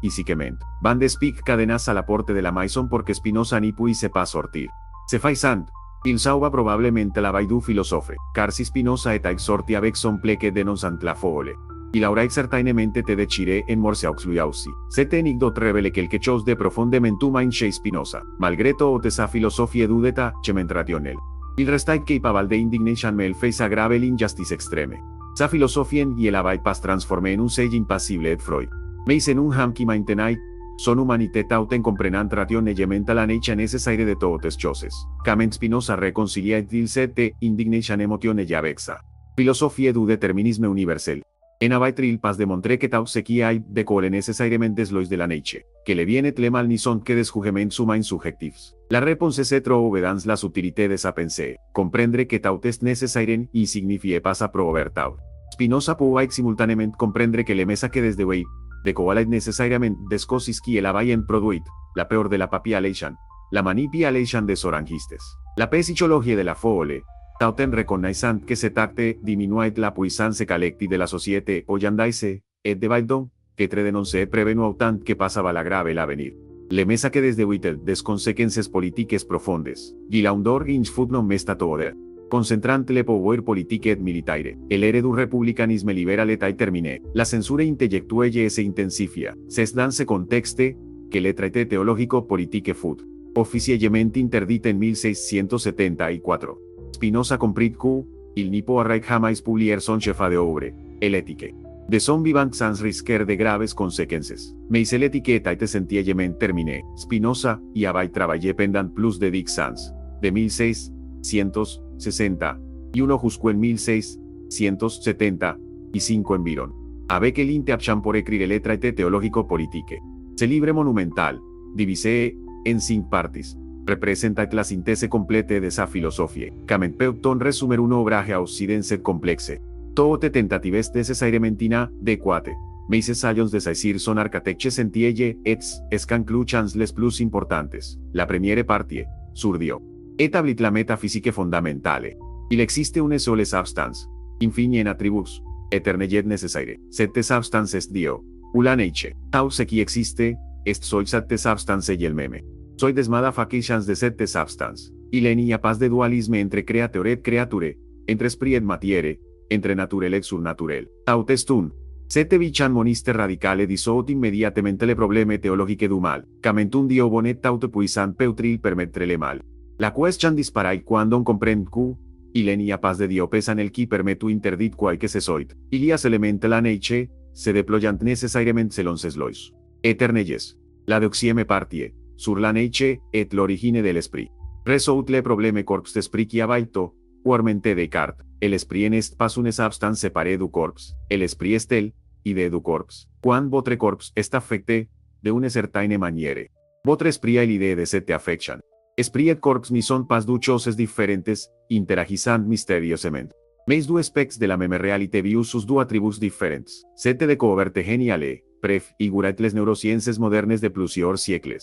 physiquement. Van de Speyk cadenas à la porte de la maison pour que Spinoza n'y puisse pas sortir. Se faisant, il sauva probablement la vie du philosophe, car si Spinoza était sorti avec son plaquet dénonçant la foule, il aurait certainement été déchiré en morceaux lui aussi. Cette anecdote révèle quelque chose de profondément humain chez Spinoza, malgré toute sa philosophie dudeta rationnelle. Il restait capable d'indignation face à grave l'injustice extrême. Sa philosophie y avait pas transformé en un sage impassible et Freud, mais en un homme qui maintenait son humanité tout en comprenant rationnellement la nature nécessaire de toutes les choses. Quand Spinoza réconciliait-il cette indignation émotionnelle avec sa philosophie du déterminisme universel. En avait il pas démontré que tout ce qui hay de colle nécessairement des lois de la nature, que le bien et le mal n'y sont que des jugements humains subjectifs. La réponse se trouve dans la subtilité de sa pensée, comprendre que tout est nécessaire y signifie pas approver tout. Spinoza pouvait simultanément comprendre que le messages des de de qual est nécessairement des causes qui el avaient produit, la peur de la population, la manipulation des orangistes, la psychologie de la foule, tout en reconnaissant que cet acte diminuait la puissance collective de la société hollandaise, et de donc, que tre dénoncer prevenu autant que passava la grave l'avenir. Le messages des de Whittle des conséquences politiques profondes, Guillaume d'Orange fut non mesta toder. Concentrant le pouvoir politique et militaire, el ere du republicanisme liberal était terminé, la censura intellectuelle se intensifia, c'est dans ce contexte que le traité théologico-politique fut officiellement interdit en 1674. Spinoza comprit que il n'y pourrait jamais publier son chef d'œuvre, l'éthique. De son vivant sans risquer de graves consequences. Me hice la etiqueta y te sentí yemen terminé. Spinoza y Abay trabajé pendant plus de Dick Sans. De 1660. Y uno juzgó en 1675 en Viron. Abe que l'inte apchan por escrire letra et teológico politique. Se libre monumental. Divise en 5 partes. Representa la síntese completa de esa filosofía. Cament peuton resumer un obraje auscidense complexe. Todo te tentatives necesariamentina de cuate. Meises años de saisir son arcateches sentielle, ets, escancluchans les plus importantes. La premiere partie, surdio. Etablit la metafísica fundamentale. Il existe une sole substance. Infini en attribus. Eternellet necessaire. Sette substance est Dio. Ula neiche. Tau sequi existe, est soy sette substance y el meme. Soy desmada facitions de sette substance. Il enia paz de dualisme entre createur et creature, entre esprit et matiere, entre naturel et surnaturel. Aut est un. Sete vichan moniste radicale dissout immediatamente le probleme teologique du mal, cament un dio bonet taute puissant peutril permettre le mal. La question disparai quandon comprend q, ilenia paz de dio pesan el qui permetu interdit quae que se soit, ilias elemente la neiche, se deployant necessariamente selon ses lois. Eternelles. La doxieme partie, sur la neiche, et l'origine del esprit. Resout le probleme corps d'esprit qui abaito, uarmente Descartes. El esprit en est pas une substance séparée du corps, el esprit est el, idée du corps. Quand votre corps est affecté, de une certaine manière. Votre esprit a l'idée de cette affection. Esprit et corps ni sont pas deux choses différentes, interagissant mystérieusement. Mais deux aspects de la même réalité vius sus deux attributs différents. Cette découverte geniale, pref, figurat les neurosciences modernes de plusieurs siècles.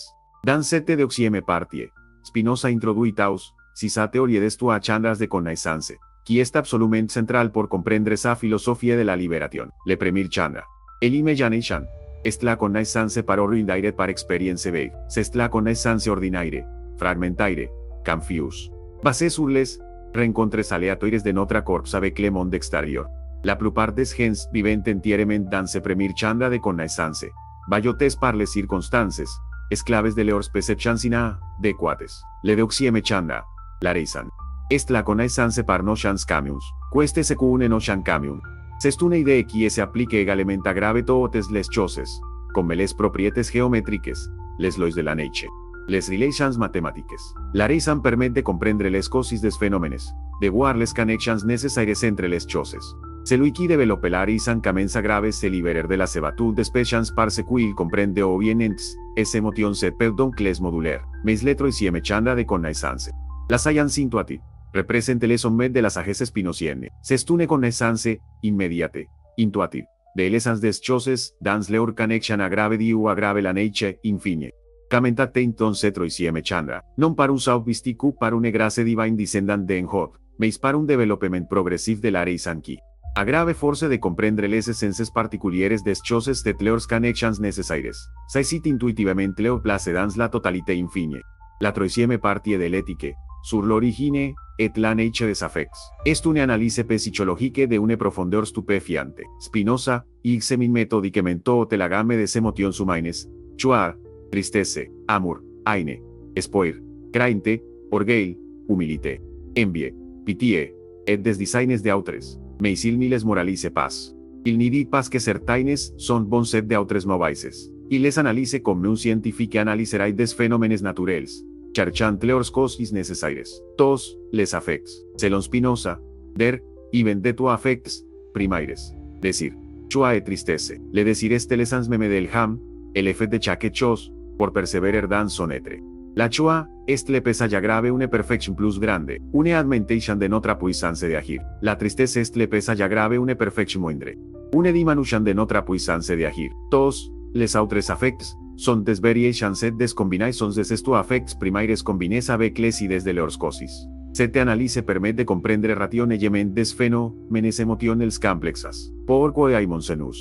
Dans cette deuxième partie, Spinoza introduit aus, sa teoria d'estua chandras de connaissance, qui est absolument central por comprendre sa filosofía de la liberación. Le premier chandra. El imagination. Est la connaissance par ordinaire par experience vague. C'est la connaissance ordinaire, fragmentaire, confuse. Basée sur les rencontres aléatoires de notre corps avec le monde extérieur. La plupart des gens vivent entièrement dans ce premier chandra de connaissance. Bayotes par les circonstances, esclaves de leurs perceptions inadequates. Le deuxième chandra. La raison. Est la connaissance par notions communes. Queste secune notion commune. C'est une idée qui se applique également à grave toutes les choses, comme les propriétés géométriques, les lois de la nature, les relations mathématiques. La raison permet de comprendre les causes des phénomènes, de voir les connexions nécessaires entre les choses. Celui qui développe la raison commence grave se libérer de la sébatud d'espèces parce qu'il comprende ou bien ents, es émotions se peut donc les moduler, mais le troisième chandra de connaissance. La science intuitive. Represente les sommets de la sagesse spinozienne. C'est une connaissance immédiate, intuitive, de l'essence des choses, dans leur connexion à grave Dieu à grave la nature infine. Commentate entonces troisième chandra, non par un saut mystique ou par une grâce divine descendant d'en haut, mais par un développement progressif de la raison qui, a grave force de comprendre les essences particulières des choses de leurs connexions nécessaires, saisit intuitivement leur place dans la totalité infine. La troisième partie de l'éthique, sur l'origine et la nature des affects. Est une analyse psychologique de une profondeur stupéfiante. Spinoza examine méthodiquement toute la gamme des émotions humaines, joie, tristesse, amour, haine, espoir, crainte, orgueil, humilité, envie, pitié, et des designes d'autres. Mais il ne les moralise pas. Il ne dit pas que certaines sont bons set d'autres mauvaises. Il les analyse comme un scientifique analyserait des phénomènes naturels. Cherchant leurs causes necessaires. Tous les affects. Selon Spinoza, der, even de two affects, primaires. Decir, joie et tristesse. Le decir est l'essence même del ham, el effet de chaque chose, por perseverer dans son être. La joie est le pesaya grave une perfection plus grande, une augmentation de notre puissance de agir. La tristesse est le pesaya grave une perfection moindre, une diminution de notre puissance de agir. Tous les autres affects sont des variations et des combinaisons de ces affects primaires combinés avec les idées de leurs causes. Cette analyse permet de comprendre rationellement des phénomènes émotionnels complexes. Pourquoi aimons-nous?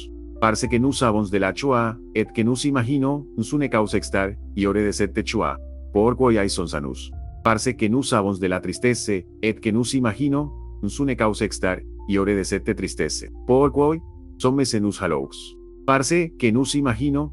Parce que nous savons de la joie, et que nous imaginons une cause externe, y ore de cette joie. Pourquoi aimons-nous? Parce que nous savons de la tristesse, et que nous imaginons une cause externe, y ore de cette tristesse. Pourquoi sommes-nous jaloux? Parce que nous imaginons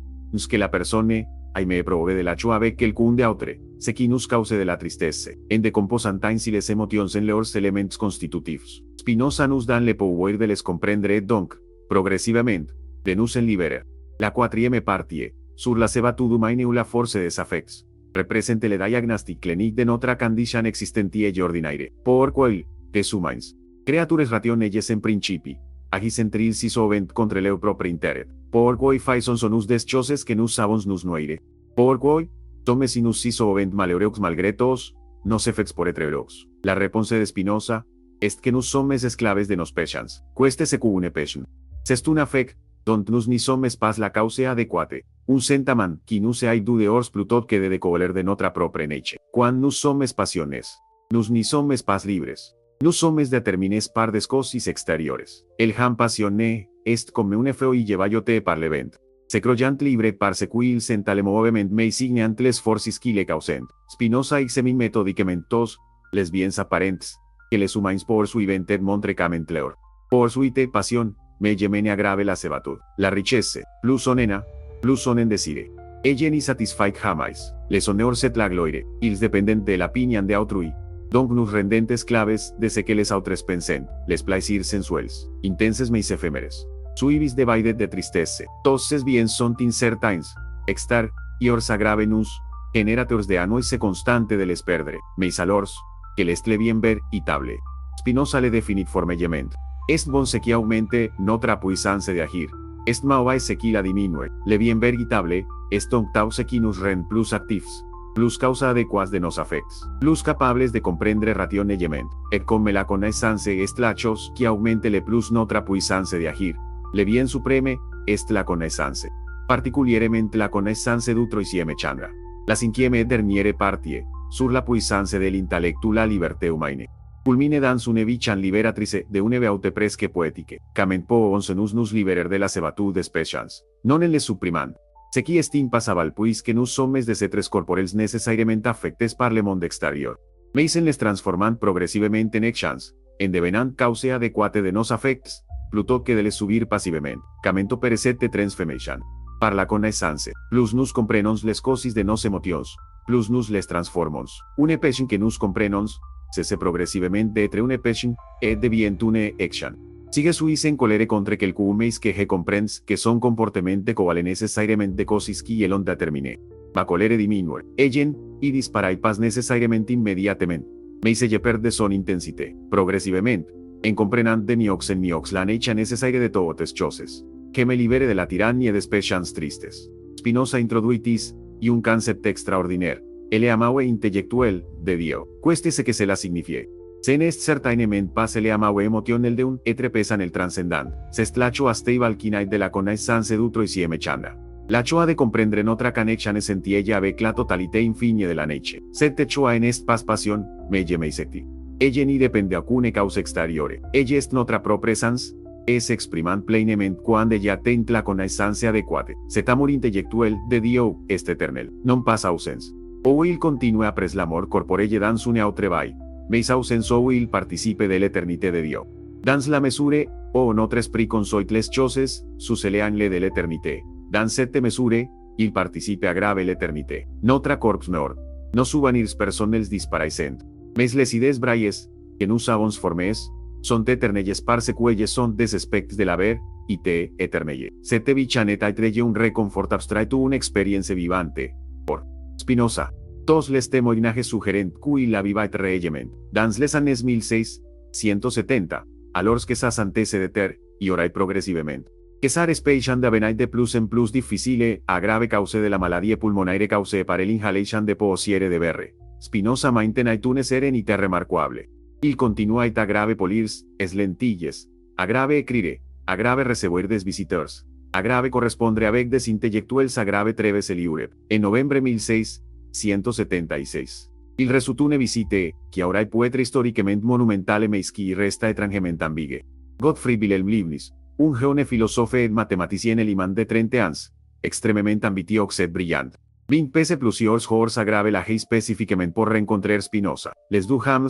que la personne me provee de la joie avec quelqu'un d'autre, ce qui nous cause de la tristesse, en décomposant ainsi les émotions en leurs éléments constitutifs. Spinoza nous donne le pouvoir de les comprendre et donc, progressivament, de nous en libérer. La quatrième partie, sur la seva tudumaine ou la force des affects, represente le diagnostic clinique de notre condition existentie e ordinaire, por qual, des humans, creatures ration elles en principi, agis entre si sovent contre leu propre interet, por qual faison son us des choses que nous savons nous noire, por qual, somes si nous si sovent malheureux malgretos, nos effects por etreros. La réponse de Spinoza, est que nous sommes esclaves de nos passions, queste secune passion. C'est un affect, dont nous ni sommes pas la cause adequate, un sentiment qui nous a du dehors plutot que de découvrir de notre propre nature. Quand nous sommes passionnes, nous ni sommes pas libres. Nous sommes déterminés par des causes extérieures. El ham passionné est comme un effet y llevayote par l'event. Se croyant libre parce qu'il sent le movement mais signant les forces qui le causent. Spinoza examine méthodiquement les biens apparents, que les humains poursuivent montre qu'ament leur. Poursuite passion, me gemene agrave la sebatud. La richesse, plus sonena, plus sonen desire. Ella ni satisfaig jamais. Les honneurs et la gloire, ils dependen de l'opinion de autrui. Donc nous rendent esclaves de ce que les autres pensen, les plaisirs sensuels, intenses mais éphémères. Suivis divided de tristesse. Tous ces biens sont incertains, extar, y ors agravenus, generators de annoise constante de les perdre, mais alors, que les le bien ver y table. Spinoza le définit formellement. Est bon ce qui aumente notre puissance de agir. Est mauvais ce qui la diminue. Le bien ver y table, est donc ce qui nous rend plus actifs, plus causa adequadas de nos affects, plus capables de comprendre rationnement. Et comme la connaissance est la chose qui aumente le plus notre puissance de agir. Le bien suprême est la connaissance. Particulièrement la connaissance d'utroisieme chandra. La cinquième dernière partie, sur la puissance de l'intellectu la liberté humaine. Culmine dans une vichan liberatrice de une veute presque poétique, qu'ament poons nous liberer de la sebatud des passions, non en les supprimant. Ce qui est impassable puisque nous sommes des êtres corporels nécessairement affectés par le monde exterior. Mais en les transformant progressivement en actions, en devenant cause adequate de nos affects, plutôt que de les subir passivement, qu'ament perecet de transformation. Par la connaissance, plus nous comprenons les causes de nos emotions, plus nous les transformons. Une passion que nous comprenons, cesse progressivement d'être une passion, et devient une action. Sigue suis en colère contre quelqu'un mais que je comprends que son comportement découle nécessairement de causes qui l'ont déterminé. Ma colère diminue, ellen, y disparaît pas nécessairement immédiatement, mais se perd son intensité, progressivement, en comprenant de miox en miox la nature nécessaire de toutes les choses, que me libere de la tyrannie des passions tristes. Spinoza introduitis, y un concept extraordinaire, el amaue intellectuel, de Dio, cueste que se la signifie. Se n'est certainement pas le amaue émotionnel de un être pesan el transcendant, c'est la choix stable qui naît de la connaissance d'utroisieme chandra. La choix de comprendre notre connexion essentielle avec la totalité infinie de la nature. Cette choix n'est pas passion, mais secti. Ella ni depende d'aucune cause extérieure. Ella est notre propre essence, et s'exprimant pleinement quand ella atteint la connaissance adequate. Cet amour intellectuel de Dio est éternel, non pas ausens. Ou il continue après la mort corporelle dans une autre vie, mais ausens ou il participe de l'éternité de Dio. Dans la mesure, où notre esprit consoit les choses, sous-éléanle de l'éternité. Dans cette mesure, il participe agrave l'éternité. Notre corps meurt. Nos souvenirs personnels disparaissent. Mais les idées brailles, que nous avons formées, sont éternelles parce qu'elles sont des aspects de la ver, et éternelle. Cette vichanette est un réconfort abstrait ou une expérience vivante. Por Spinoza. Tous les témoignages suggèrent qu'il la vivait réellement. Dans les années 1670, alors que sa santé se déterre, y orait progressivement. Que sa respiration devenait de plus en plus difficile, a grave cause de la maladie pulmonaire causée par l'inhalation de poussière de verre. Spinoza maintenait une sérénité remarquable. Il continuait à grave polir es lentilles, à grave écrire, à grave recevoir des visiteurs, à grave correspondre avec des intellectuels à grave treves eliure. En novembre 1676. Il reçut une visite, qui aurait pu être historiquement monumentale mais qui resta étrangement ambigue. Gottfried Wilhelm Leibniz, un jeune philosophe et mathématicien alemán de 30 ans, extrêmement ambitieux et brillant. 20 pese plusieurs jours agrave la spécifiquement pour rencontrer Spinoza. Les deux hommes,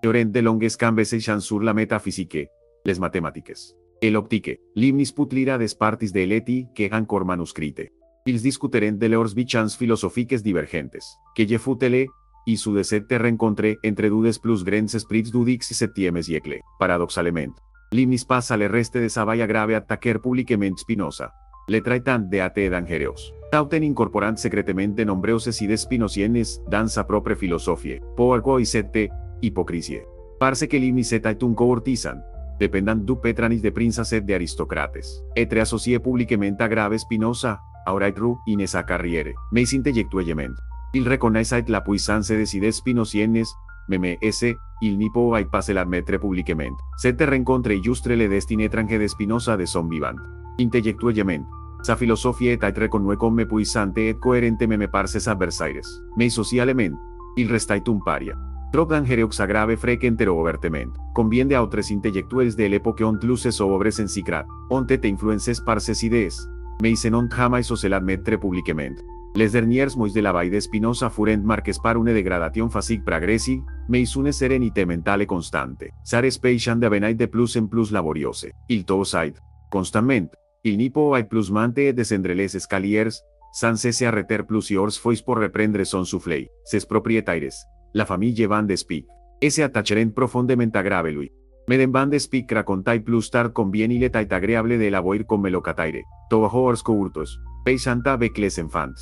eurent de longues conversations sur la métaphysique, les mathématiques, et l'optique. Leibniz put lire des parties de l'éthique que encore manuscrite. Ils discuteren de leurs visions philosophiques divergentes, que je futele, y su de cette rencontre entre deux plus grands esprits du XVIIe siècle, paradoxalement. Limnis passa le reste de Savaya grave attaquer publiquement Spinoza. Le traitant de ate dangereus. Tauten incorporant secretamente nombreus y spinocienes, dans sa propre filosofie, poarco y sette, hipocrisie. Parce que Limnis et un courtisan. Dependant du petranis de princes de aristocrates. Etre associe publiquement a grave Spinoza, aurait ru, in esa carriere, meis intellectuellement. Il reconnaissait la puissance de si spinocienes, meme esse, il n'y peut pas l'admettre publiquement. Cette rencontre illustre le destin étrange de Spinoza de son vivant. Intellectuellement. Sa filosofia est reconnue comme puissante et coherente meme par ses adversaires. Mais socialement, il restait un paria. Trop dangereux agrave frequentero ouvertement. Convient de autres intellectuels de l'époque ont luces obres en secret, ont été influences par ses idees, mais se non jamais osé l'admettre publiquement. Les derniers mois de la vie de Spinoza furent marques par une dégradation physique progressive, mais une sérénité mentale constante. Sa respiration devenait de plus en plus laborieuse. Il toussait constamment. Il n'y peut plus monter et descendre les escaliers, sans cesser arrêter plusieurs fois pour reprendre son souffle. Ses propriétaires, la famille Van de Spijk, se attacheren profondément à grave lui. Meden Van de Spijk racontait plus tard combien il était agréable de l'avoir comme locataire, toujours courtos, paysant avec les enfants.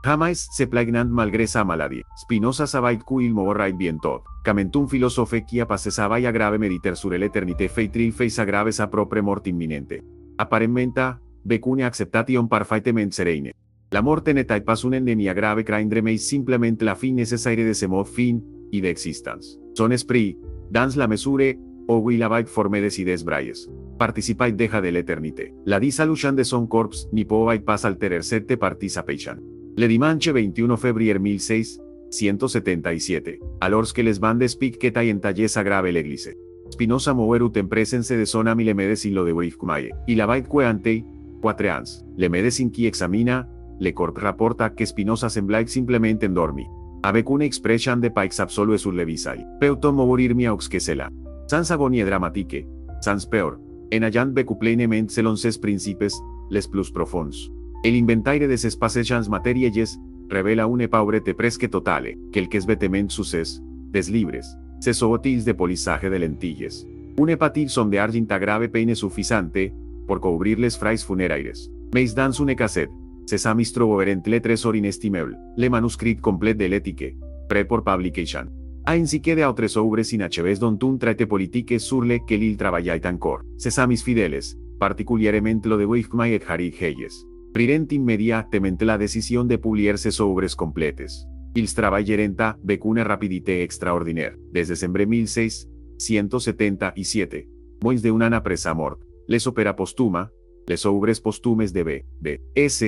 Jamais se plaignant malgré sa maladie. Spinoza savait qu'il mourrait bientôt, qu'ament un philosophe qui a passé sa vie à grave méditer sur l'éternité fait-il face à grave sa propre mort imminente. Apparemment, bec une acceptation parfaitement sereine. La mort n'était pas un ennemi à grave craindre mais simplement la fin nécessaire de ce mot fin et d'existence. Son esprit, dans la mesure où il avait formé des idées braies, participait déjà de l'éternité. La dissolution de son corps n'y pouvait pas alterer cette participation. Le dimanche 21 février 1677, alors que les Van de Spijk quetaient entaillés à grave l'église. Spinoza mourut en présence de son ami le médecin lo de Wifkmaye, il avait quarante 4 ans. Le médecin qui examina le corps rapporta que Spinoza semblait simplement endormi, avec une expression de paix absolue sur le visage. Peut-on mourir mieux que cela? Sans agonie dramatique, sans peur, en allant vecu pleinement selon ses principes, les plus profonds. El inventaire de ses passages matériels revela une pauvrete presque totale, quelques vêtements succès, des livres, ses outils de polissage de lentilles. Une petite somme d'argent à grave peine suffisante, pour couvrir les frais funéraires. Mais dans une cassette, ses amis trouvèrent le trésor inestimable, le manuscrit complet de l'éthique, prêt pour publication. Ainsi que d'autres œuvres inacheves dont un traité politique sur lequel il travaillait encore. Ses amis fidèles, particulièrement lo de Wifkmaye et Harry Hayes, prirent immediatament la décision de publier ses œuvres completes. Ils travaillèrent avec une rapidité extraordinaire. Des décembre 1677, moins de un an après sa mort, les opéras postuma, les œuvres posthumes de B.S.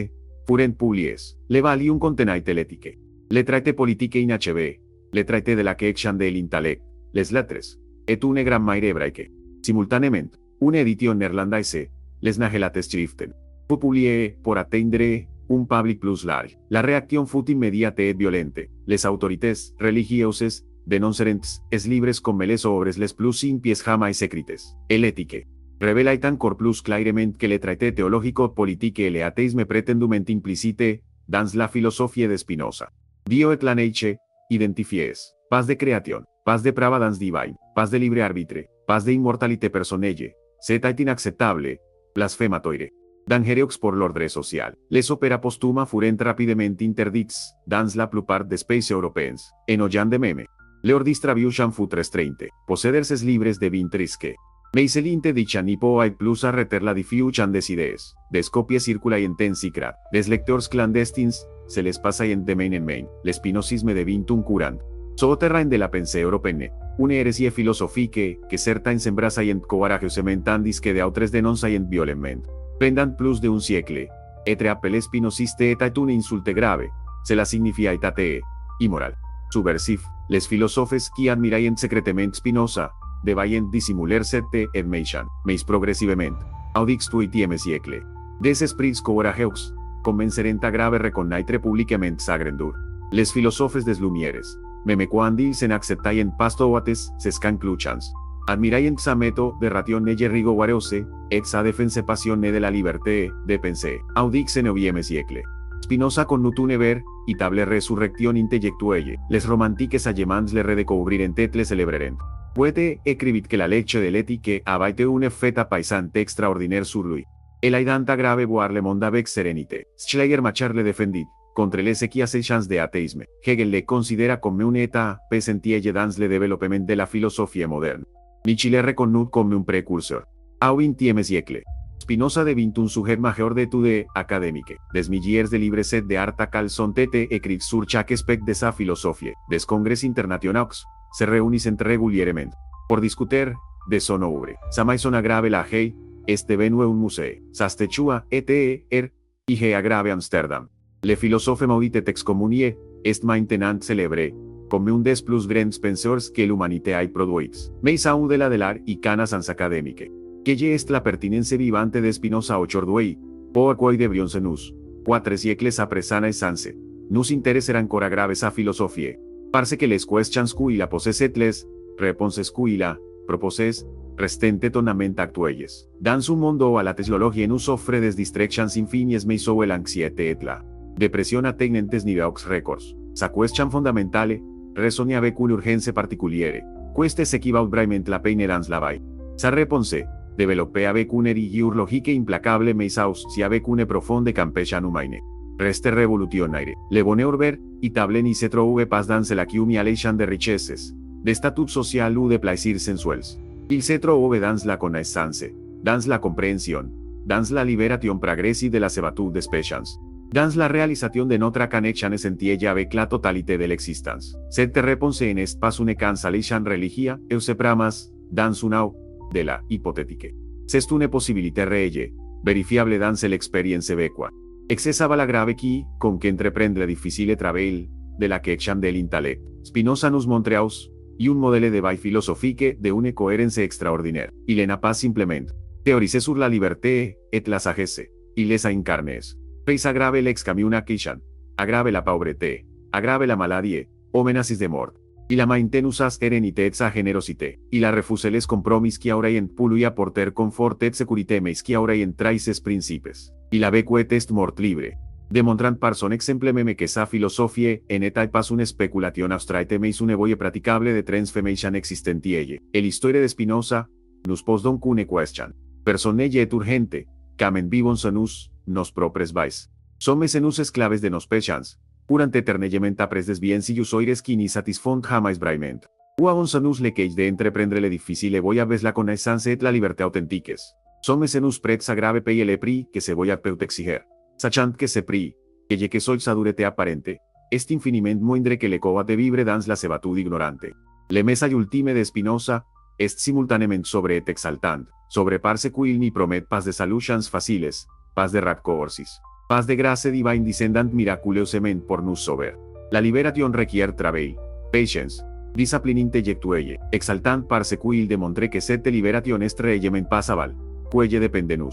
furent publiées. Le valium contenait l'éthique. Le traité politique inachevé, le traité de la question de l'intellect, les lettres, et une grammaire hébraïque. Simultanément, une édition néerlandaise, les Nagelatschriften, fut publiée pour atteindre un public plus large. La réaction fut immédiate et violente. Les autorités religieuses dénoncèrent es libres comme les œuvres les plus impies jamais écrites. El éthique revela encore plus clairement que le traité théologico-politique et l'athéisme prétendument implicite dans la philosophie de Spinoza. Dio et la nature, identifiés, paz de création, paz de providence divine, paz de libre arbitre, paz de immortalité personnelle, c'était inacceptable, blasphematoire. Dangereux pour l'ordre social. Les opéras postuma furent rapidement interdits dans la plupart des pays européens. En oyant de meme, leur distribution fut restreinte. Posséder ses livres de vint risque. Mais l'inte dicha n'y peut plus arrêter la diffusion des idees. Des copies circulaient en secret. Des lecteurs clandestins se les passaient de main en main. L'espinozisme devint un courant. Sur terrain de la pensée européenne, une hérésie philosophique que certains s'embrasaient couragosament tandis que d'autres dénonçaient violemment. Pendant plus d'un siècle, être appelé spinoziste était une insulte grave. Cela signifiait athée, immoral, subversif. Les philosophes qui admiraient secrètement Spinoza devaient dissimuler cette admiration, mais progressivement, au XVIIIe siècle, des esprits courageux comencèrent à grave reconnaître publiquement sa grandeur. Les philosophes des Lumières, même quand ils n'acceptaient pas toutes ses conclusions, admiraient sa méthode de rationner rigoureuse et sa défense passionnée de la liberté de penser, au XIXe siècle. Spinoza connut une véritable résurrection intellectuelle. Les romantiques allemands le redécouvrirent et le célébrèrent. Puede escribir que la leche de leti que abaite un feta paisante extraordinaire sur lui. El aidanta grave boar le monde avec serenité. Schleyer Machar le defendit. Contre les sequías de ateísme. Hegel le considera comme un état pesentielle dans le développement de la philosophie moderne. Nietzsche le reconnaît comme un précurseur. Au XXe siècle. Spinoza devint un sujet majeur d'études académiques. Des milliers de livres set de art cal sont été écrits sur chaque aspect de sa philosophie. Des congrès internationaux se réunissent régulièrement pour discuter de son œuvre. Sa maison agrave la Hei, est devenu un musée. Sa statue et IG agrave Amsterdam. Le philosophe maudit et excommunié est maintenant célébré comme un des plus grands penseurs que l'humanité a produit. Mais au-delà de l'art y canas sans académique. Que est la pertinence vivante de Spinoza aujourd'hui, pour quoi debrions nous, 4 siècles après sa naissance, nous interesser encore grave sa philosophie, parce que les questions qui la possesset les réponses qui la proposes, restent tonament actuelles. Dans un monde à la technologie nous offre des distractions infinies mais sous l'anxiété et la depression atteignent niveaux records. Sa question fondamentale résonne avec une urgence particulière. Queste s'équivaut vraiment la peine dans la vie. Sa réponse développée avec une rigueur logique implacable mais aussi avec une profonde compassion humaine. Reste révolutionnaire. Le bonheur véritable ni se trouve pas dans l'accumulation de richesses, de statut social ou de plaisirs sensuels. Il se trouve dans la connaissance, dans la compréhension, dans la libération progressive de las habitudes d'espèces, dans la réalisation de notre connexion essentielle avec la totalité de l'existence. Cette réponse n'est pas une cancellation religieux, et se pramas, dans un au de la hypothétique. C'est une possibilité réelle, verifiable dans l'expérience vécue. Excessava la grave qui, con que entreprendre le difficile travail de la question de l'intellect. Spinoza nous montreaus, y un modèle de vie philosophique de une cohérence extraordinaire. Il n'a pas simplement théorisé sur la liberté et la sagesse, il les a incarnées. Peis agrave l'excommunication, agrave la pauvreté, agrave la maladie, o menaces de mort. Il a maintenu sa sérénité et sa générosité. Il a refusé les compromis qui auraient pu apporter confort et sécurité mais qui auraient trahi ses principes. Il a vécu est mort libre, demontrant par son exemple même que sa philosophie n'était pas une spéculation abstraite mais une voie praticable de transformation existentielle. L'histoire de Spinoza nous pose donc une question. Personnelle et urgente, camen vivons en nous, nos propres vies. Somos en nous esclaves de nos péchans. Durant eternellement après des biens y usoires qui ni satisfont jamais vraiment. Ou avons en nous le queix d'entreprendre le difficile voie avec la connaissance et la liberté authentiques. Somos en nous prêts a grave payer le prix que se voia peut exiger. Sachant que ce prix, que sol sa durete apparente, est infiniment moindre que le cova de vivre dans la sebatude ignorante. Le message ultime de Spinoza est simultanément sobre et exaltant, sobre parce qu'il ni promet pas de solutions faciles, pas de raccourcis, pas de grâce divine descendant miraculeusement pour nous sauver. La libération requiert travail, patience, discipline intellectuelle, exaltant parce qu'il démontre que cette libération est réellement passable, quelle depend de nous,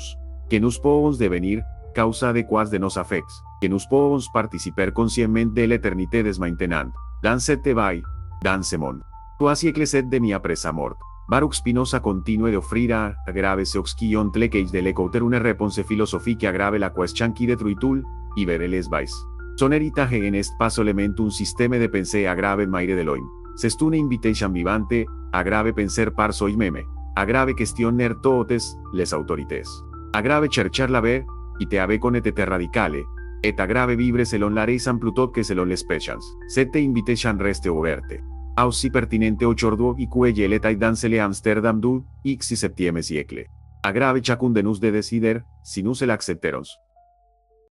que nous pouvons devenir causa adequada de nos affects, que nous pouvons participer consciemment de l'éternité des maintenant, dans cette vie, dans ce monde. 3 siècles et demi après sa mort, Baruch Spinoza continue d'offrir à graves oxquillons tlequeix de l'écouter une réponse philosophique agrave la question qui détruit tout, y verre les vies. Son héritage n'est pas seulement un système de pensée agrave maire de l'homme, c'est une invitation vivante, agrave penser par soi-même, agrave questionner toutes les autorités, agrave cherchar la ver, y te ave con etete radicale, et agrave vivre selon la raison plutôt que selon les péchans. Cette invitation reste ouverte. Aussi pertinente aujourd'hui y quelle l'etat dans le Amsterdam du XVIIe siècle. Agrave chacun de nous de decidir, si nous l'accepterons.